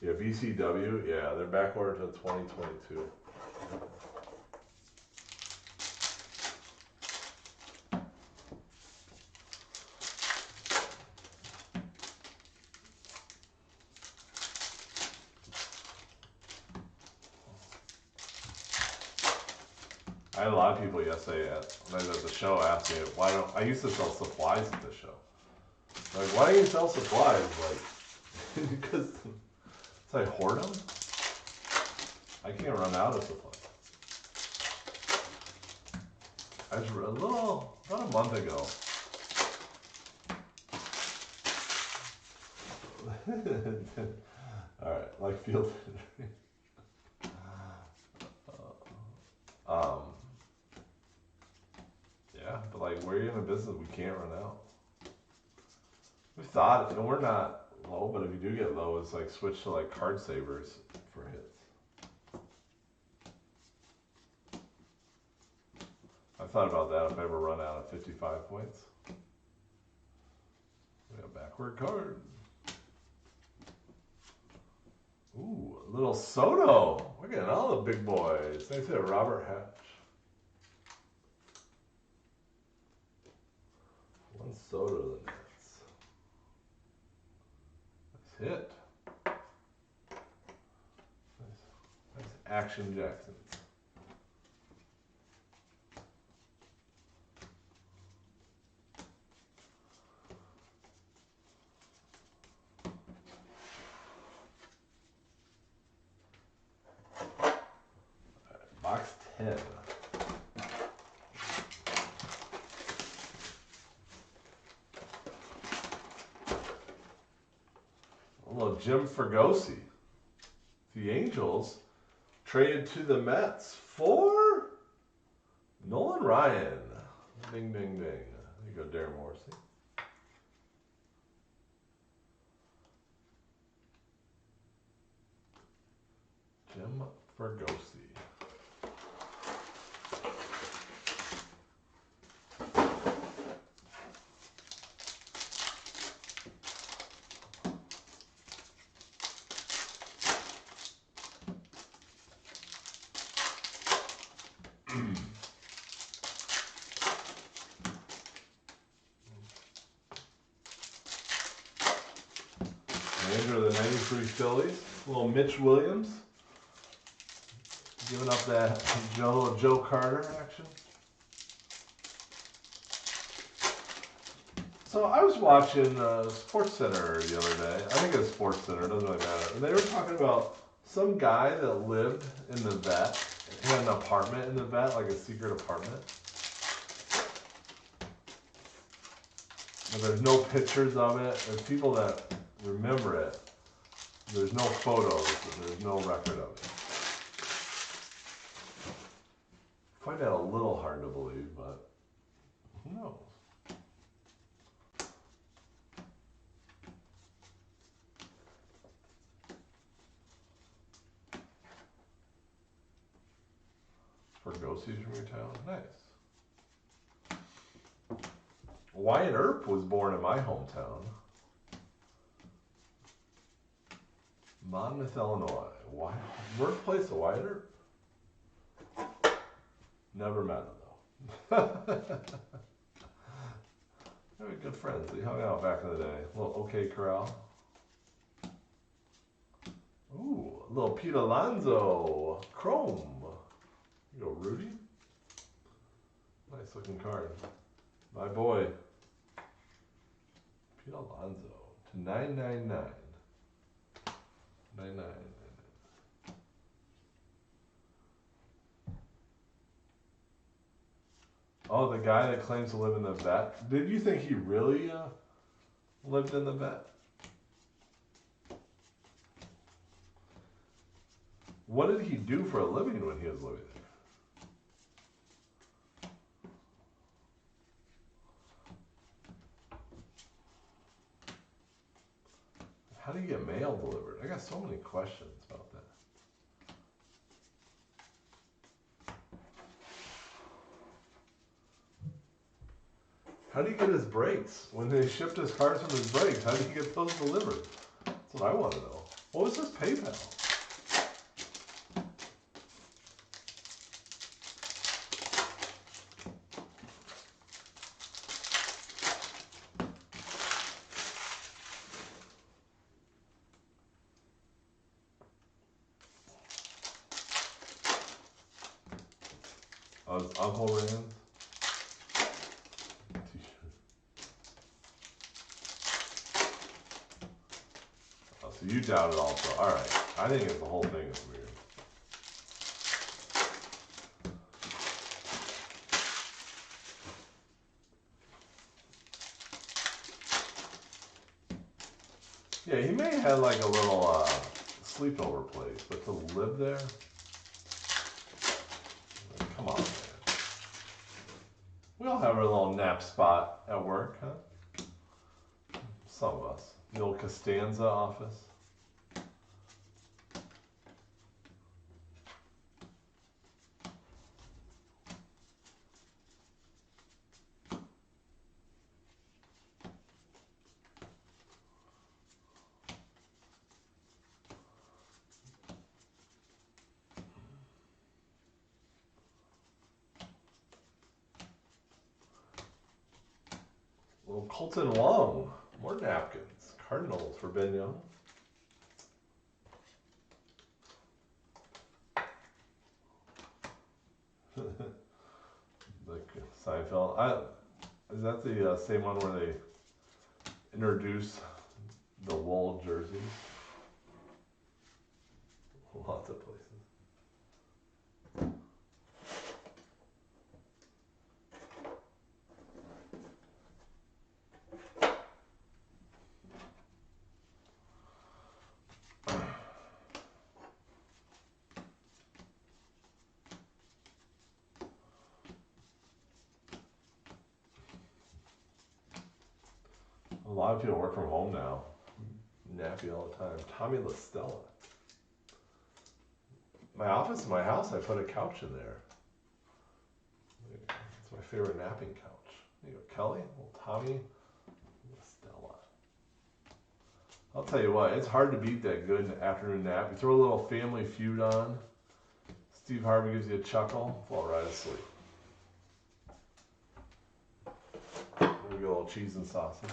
Yeah, VCW. Yeah, they're back ordered to 2022. I had a lot of people yesterday when I was at the show ask me why don't I used to sell supplies at the show. Like, why do you sell supplies? Like, because it's like hoard them. I can't run out of supplies. I just about a month ago. All right, like field. um, yeah, but like we're in a business we can't run out. We thought, and we're not low, but if you do get low, it's like switch to like card savers for hits. I thought about that if I ever run out of 55 points. We got backward card. Ooh, a little Soto. We're getting all the big boys. Nice hit, Robert Hatch. One Soto to the Nets. Nice hit. Nice Action Jackson. Box 10. A little Jim Fregosi. The Angels traded to the Mets for Nolan Ryan. Ding, ding, ding. There you go, Darren Morrissey. Jim Fregosi. Manager of the 93 Phillies, a little Mitch Williams, giving up that Joe Carter action. So I was watching Sports Center the other day. I think it was Sports Center, it doesn't really matter. And they were talking about some guy that lived in the vet. He had an apartment in the vet, like a secret apartment. And there's no pictures of it. There's people that remember it. There's no photos. There's no record of it. I find that a little hard to believe, but who knows? Fergosi's from your town. Nice. Wyatt Earp was born in my hometown. Monmouth, Illinois. Birthplace of Wyatt Earp? Never met him though. They were good friends. We hung out back in the day. A little OK Corral. Ooh, a little Pete Alonso. Chrome. You go, Rudy. Nice looking card. My boy. Pete Alonso to 999. 99. Oh, the guy that claims to live in the vet. Did you think he really lived in the vet? What did he do for a living when he was living there? How do you get mail delivered? I got so many questions about that. How do you get his brakes? When they shipped his cars from his brakes, how do you get those delivered? That's what I want to know. What was his PayPal? Oh, it's Uncle Rand's? Oh, so you doubt it also. Alright. I think it's the whole thing is weird. Yeah, he may have had like a little sleepover place, but to live there? Come on, man. We all have our little nap spot at work, huh? Some of us. The old Costanza office. Little Colton Wong. More napkins. Cardinals for Ben Young. Like Seinfeld. Is that the same one where they introduce the wool jerseys? Lots of places. A lot of people work from home now. Nappy all the time. Tommy LaStella. My office in my house, I put a couch in there. It's my favorite napping couch. There you go, Kelly. Little Tommy LaStella. I'll tell you what, it's hard to beat that good afternoon nap. You throw a little Family Feud on. Steve Harvey gives you a chuckle. Fall right asleep. Maybe a little cheese and sausage.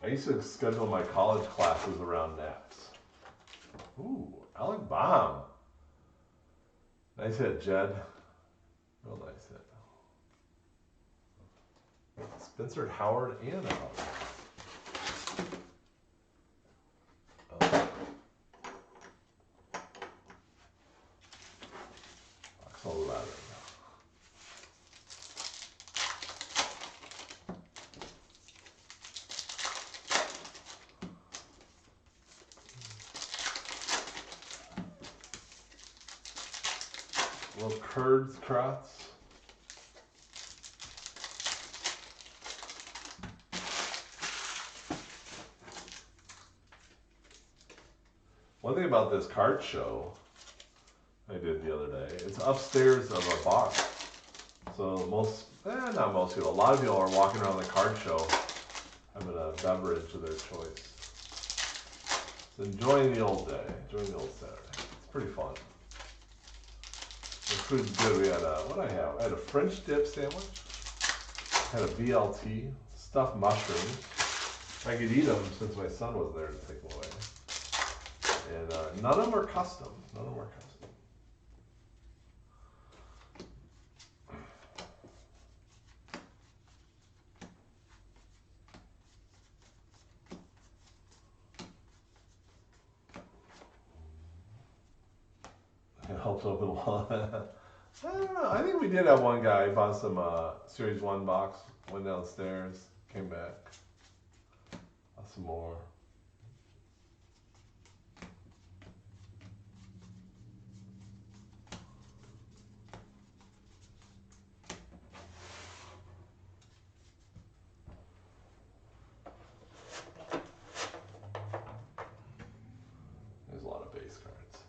I used to schedule my college classes around naps. Ooh, Alec Baum. Nice hit, Jed. Real nice hit. Spencer Howard and Howard. Axel Ladder. Little Kurds Kratz. One thing about this card show I did the other day, it's upstairs of a bar. So not most people, a lot of people are walking around the card show having a beverage of their choice. So enjoying the old day, enjoying the old Saturday. It's pretty fun. The food's good. We had I had a French dip sandwich, had a BLT, stuffed mushrooms. I could eat them since my son was there to take them away. And none of them are custom. None of them are custom. It helps open one. I don't know. I think we did have one guy bought some Series 1 box, went downstairs, came back, bought some more. There's a lot of base cards.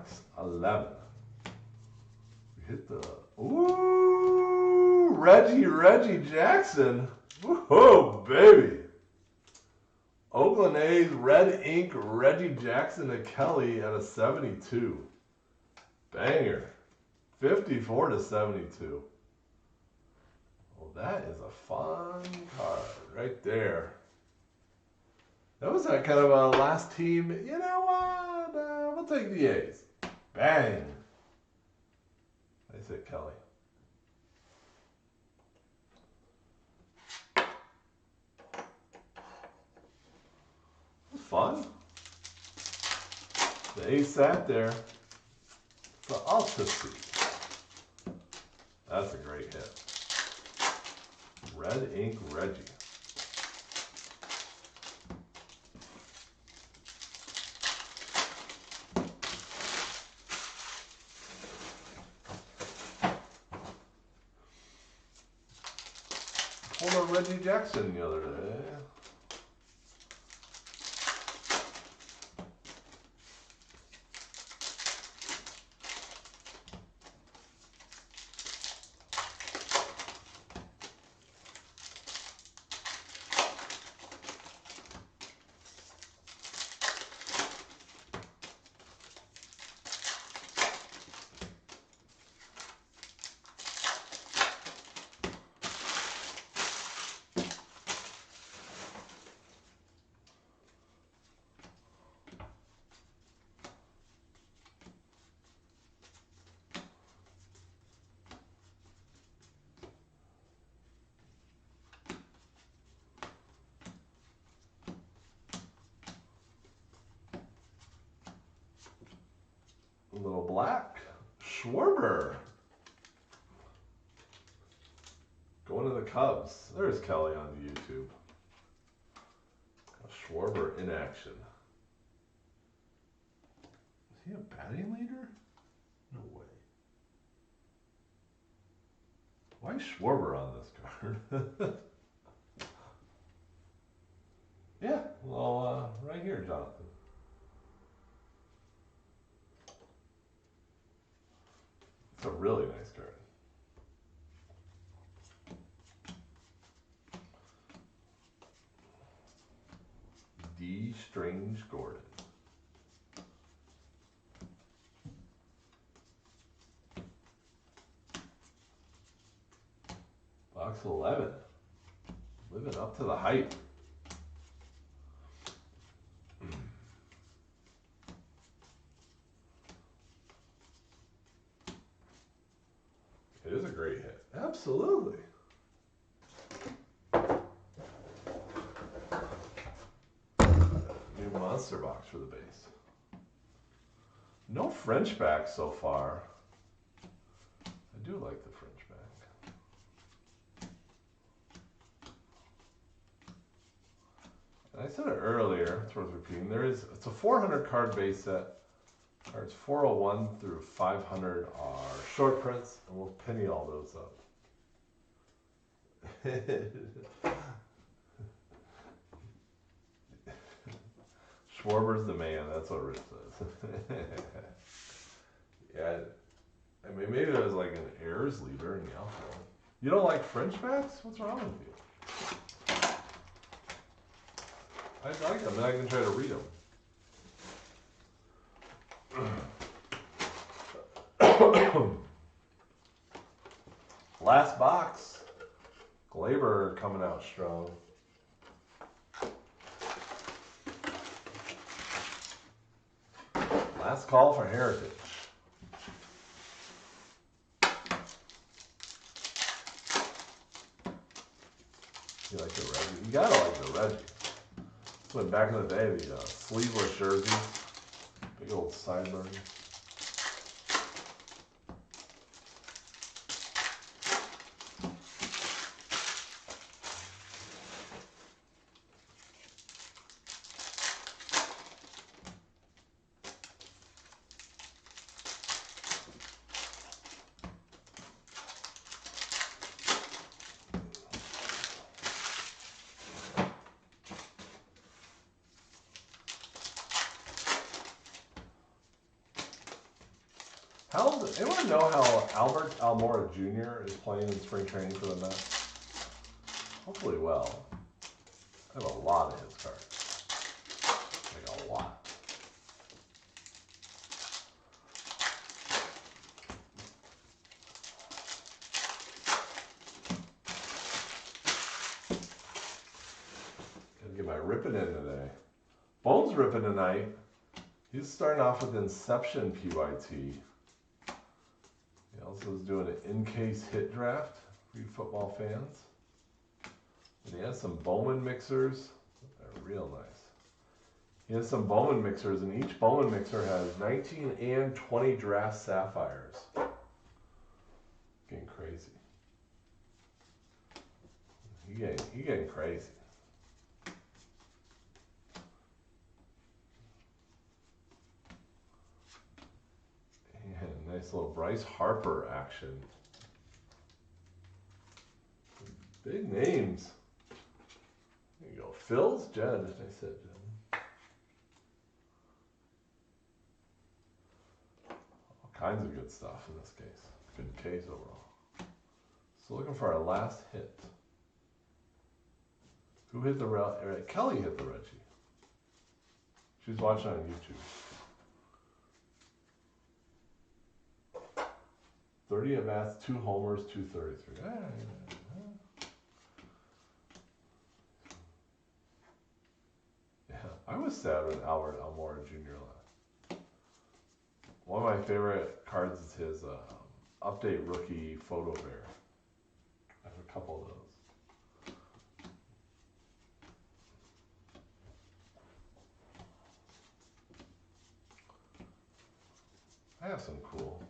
Box 11. We hit the ooh Reggie Jackson. Whoa, baby. Oakland A's red ink Reggie Jackson to Kelly at a 72. Banger. 54/72. Well, that is a fun card right there. That was that kind of a last team. You know what? We'll take the A's. Bang. Nice hit, Kelly. Fun. The A's sat there for us to see. That's a great hit. Red ink Reggie. Pulled a Reggie Jackson the other day. A little black. Schwarber. Going to the Cubs. There's Kelly on YouTube. Schwarber in action. Is he a batting leader? No way. Why is Schwarber on this card? Yeah, well, right here, Jonathan. It's a really nice card. D. Strange Gordon. Box 11. Living up to the hype. It is a great hit. Absolutely. New monster box for the base. No French back so far. I do like the French back. And I said it earlier, it's worth repeating. It's a 400 card base set. Cards 401 through 500 are short prints, and we'll penny all those up. Schwarber's the man, that's what Rich says. Yeah, I mean, maybe it was like an errors leader in the outfield. You don't like French backs? What's wrong with you? I like them, and I can try to read them. Last box. Glaber coming out strong. Last call for Heritage. You like the Reggie? You gotta like the Reggie. This went back in the day, the sleeveless jerseys. Big old sideburns. Anyone know how Albert Almora Jr. is playing in spring training for the Mets? Hopefully well. I have a lot of his cards. Like a lot. Gotta get my ripping in today. Bones ripping tonight. He's starting off with Inception PYT. He also is doing an in-case hit draft for you football fans. And he has some Bowman mixers. They're real nice. He has some Bowman mixers, and each Bowman mixer has 19 and 20 draft sapphires. Getting crazy. He getting crazy. And nice little Bryce Harper action. Big names. There you go. Phil's Jed. I said Jed. All kinds of good stuff in this case. Good case overall. So looking for our last hit. Who hit the Kelly hit the Reggie. She's watching on YouTube. 30 at bats, 2 homers, 233. Yeah, I was sad when Albert Almora Jr. left. One of my favorite cards is his update rookie photo bear. I have a couple of those. I have some cool.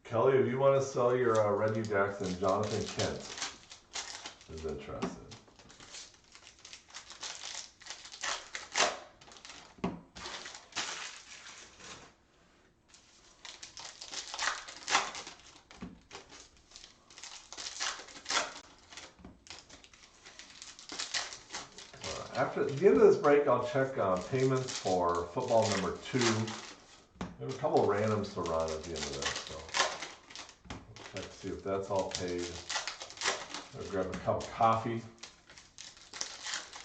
Kelly, if you want to sell your Reggie Jackson, Jonathan Kent is interested. After the end of this break, I'll check payments for football number 2. We have a couple of randoms to run at the end of this, so check to see if that's all paid. I'll grab a cup of coffee.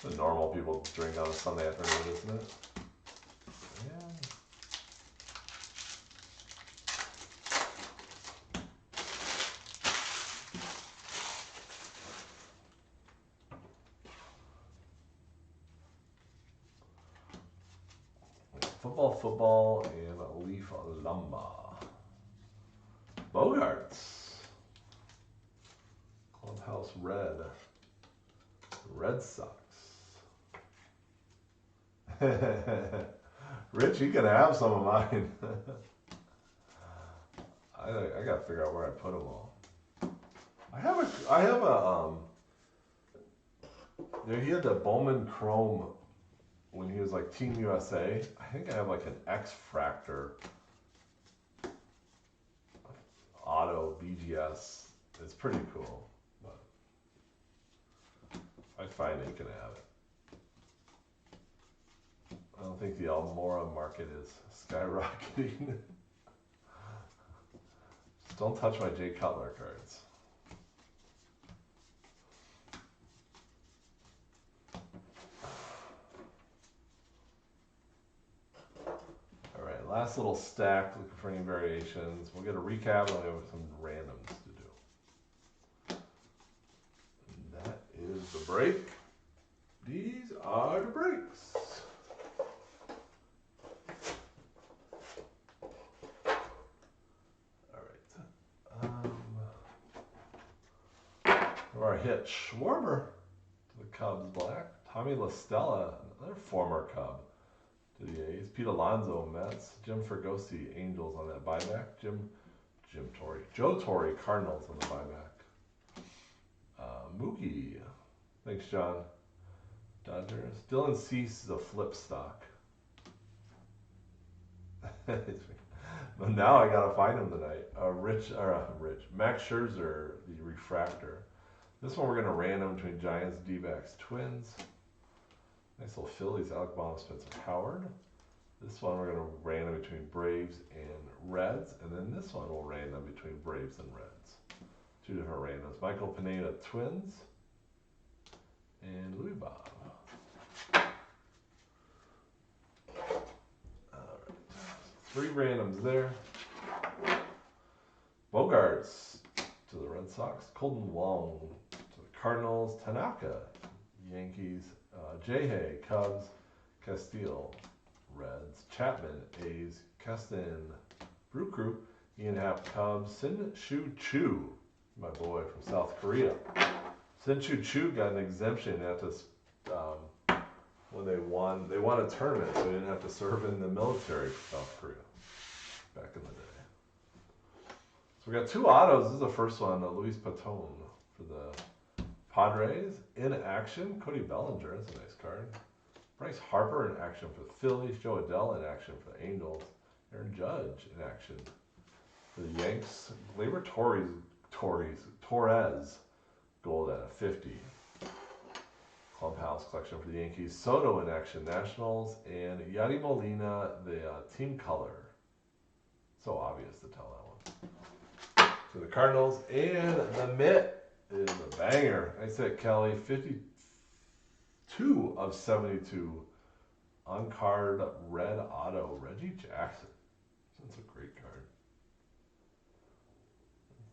The normal people drink on a Sunday afternoon, isn't it? Yeah. Football, and a Leaf Lumba. Bogarts. Clubhouse Red. Red Sox. Rich, you can have some of mine. I gotta figure out where I put them all. I have a he had the Bowman Chrome when he was like Team USA. I think I have like an X-Fractor auto BGS. It's pretty cool, but if I find it, you can have it. I don't think the Almora market is skyrocketing. Just don't touch my Jay Cutler cards. Last little stack, looking for any variations. We'll get a recap and we have some randoms to do. And that is the break. These are the breaks. Alright. Our hit Schwarber to the Cubs black. Tommy La Stella, another former Cub, to the A's. Pete Alonso, Mets. Jim Fergosi, Angels on that buyback. Joe Torre, Cardinals on the buyback. Mookie, thanks John. Dodgers. Dylan Cease is a flip stock. But now I gotta find him tonight. Max Scherzer, the refractor. This one we're gonna random between Giants, D-backs, Twins. Nice little Phillies, Alec Bohm, Spencer Howard. This one we're gonna random between Braves and Reds, and then this one we'll random between Braves and Reds. Two different randoms. Michael Pineda, Twins, and Louis Bob. Alright, 3 randoms there. Bogarts to the Red Sox, Colton Wong to the Cardinals, Tanaka, Yankees, Jay Cubs, Castile, Reds, Chapman, A's, Keston, Brew Crew, Ian Happ, Cubs, Sin-Shu Chu, my boy from South Korea. Sin-Shu Chu got an exemption at this when they won a tournament, so they didn't have to serve in the military for South Korea back in the day. So we got 2 autos. This is the first one, Luis Patón for the Padres in action. Cody Bellinger, that's a nice card. Bryce Harper in action for the Phillies. Joe Adell in action for the Angels. Aaron Judge in action for the Yanks. Gleyber Torres, gold at a 50. Clubhouse collection for the Yankees. Soto in action, Nationals. And Yadi Molina, the team color. So obvious to tell that one. To the Cardinals. And the mitt is a banger. Nice hit, Kelly. 52 of 72. On card red auto, Reggie Jackson. That's a great card.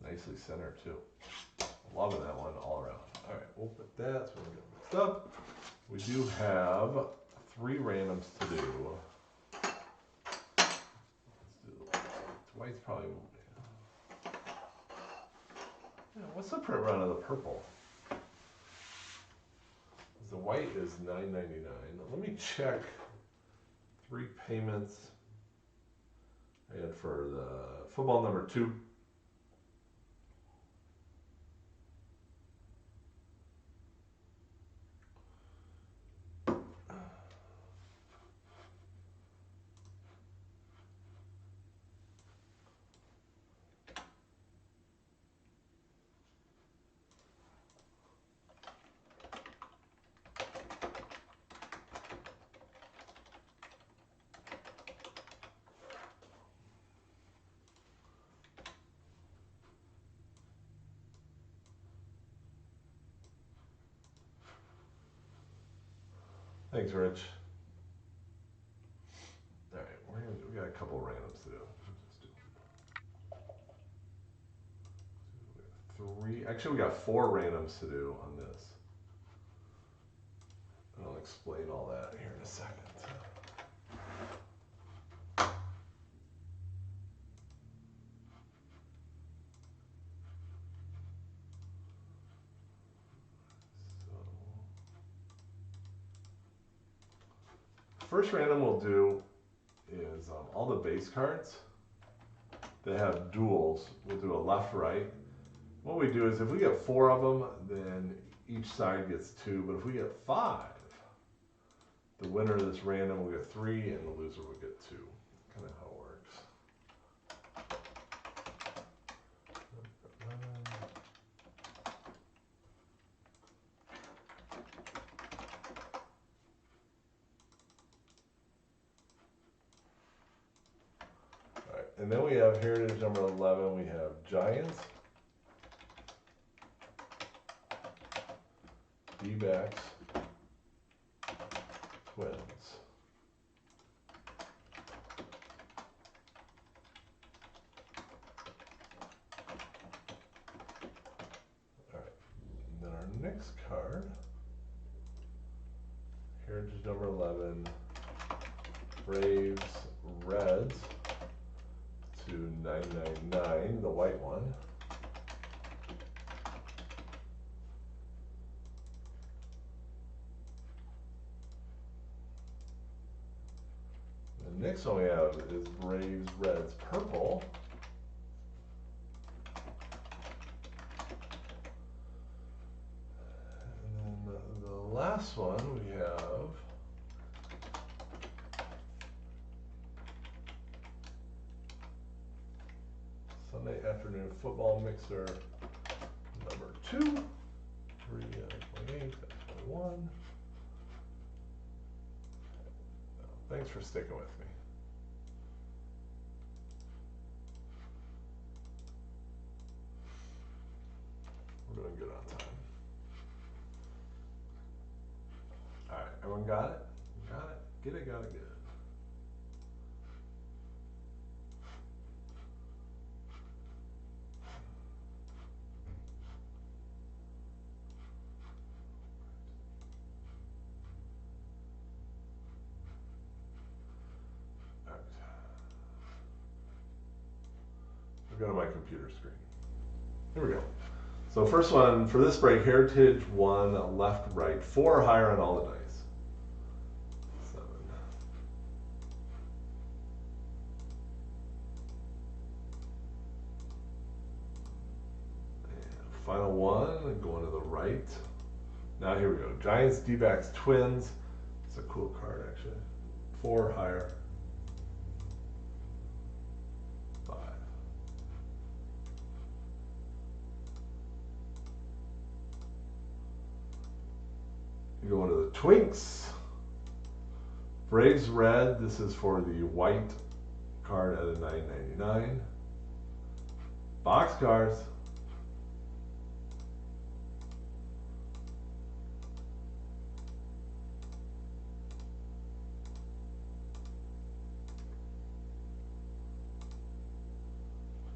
Nicely centered too. Loving that one all around. All right, we'll put that so we don't get mixed up. We do have 3 randoms to do. Let's do White's probably. Yeah, what's the print run of the purple? The white is $9.99. Let me check 3 payments. I had for the football number 2. Thanks, Rich. All right, we got a couple randoms to do. Let's do 3. Actually, we got 4 randoms to do on this. And I'll explain all that here in a second. First random we'll do is all the base cards that have duals. We'll do a left-right. What we do is if we get 4 of them, then each side gets 2. But if we get 5, the winner of this random will get 3 and the loser will get 2. Kind of how it works. And then we have Heritage number 11, we have Giants, D-backs, Twins. Alright, and then our next card, Heritage number 11, Braves, Reds, to 999, the white one. The next one we have is Braves, Reds, purple. And then the last one we have afternoon football mixer number 2. 3.8, 21. Thanks for sticking with me. We're doing good on time. Alright, everyone got it? Got it? Get it, got it, good. Alright. I'll go to my computer screen. Here we go. So first one, for this break, Heritage won left, right, 4 or higher on all the dice. 7. And final one, going to the right. Now here we go. Giants, D-backs, Twins. It's a cool card actually. 4 or higher. 5. You go into the Twinks. Braves red. This is for the white card at a $9.99. Box cards.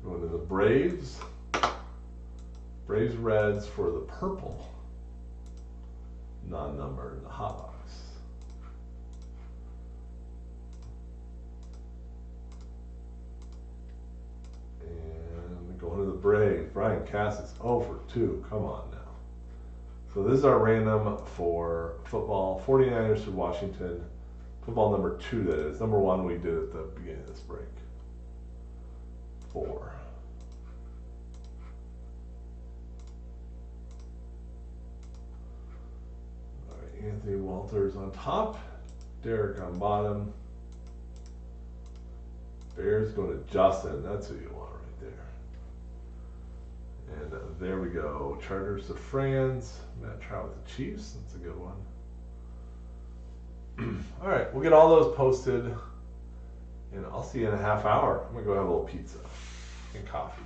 Going to the Braves. Braves reds for the purple. Non-numbered in the hot box. And going to the Braves, Brian Cassis, 0 for 2. Come on now. So this is our random for football. 49ers to Washington. Football number 2, that is. Number 1 we did at the beginning of this break. 4. Anthony Walters on top, Derek on bottom. Bears going to Justin. That's who you want right there. And there we go. Chargers to Franz. Matt Trout with the Chiefs. That's a good one. All right, we'll get all those posted, and I'll see you in a half hour. I'm gonna go have a little pizza and coffee.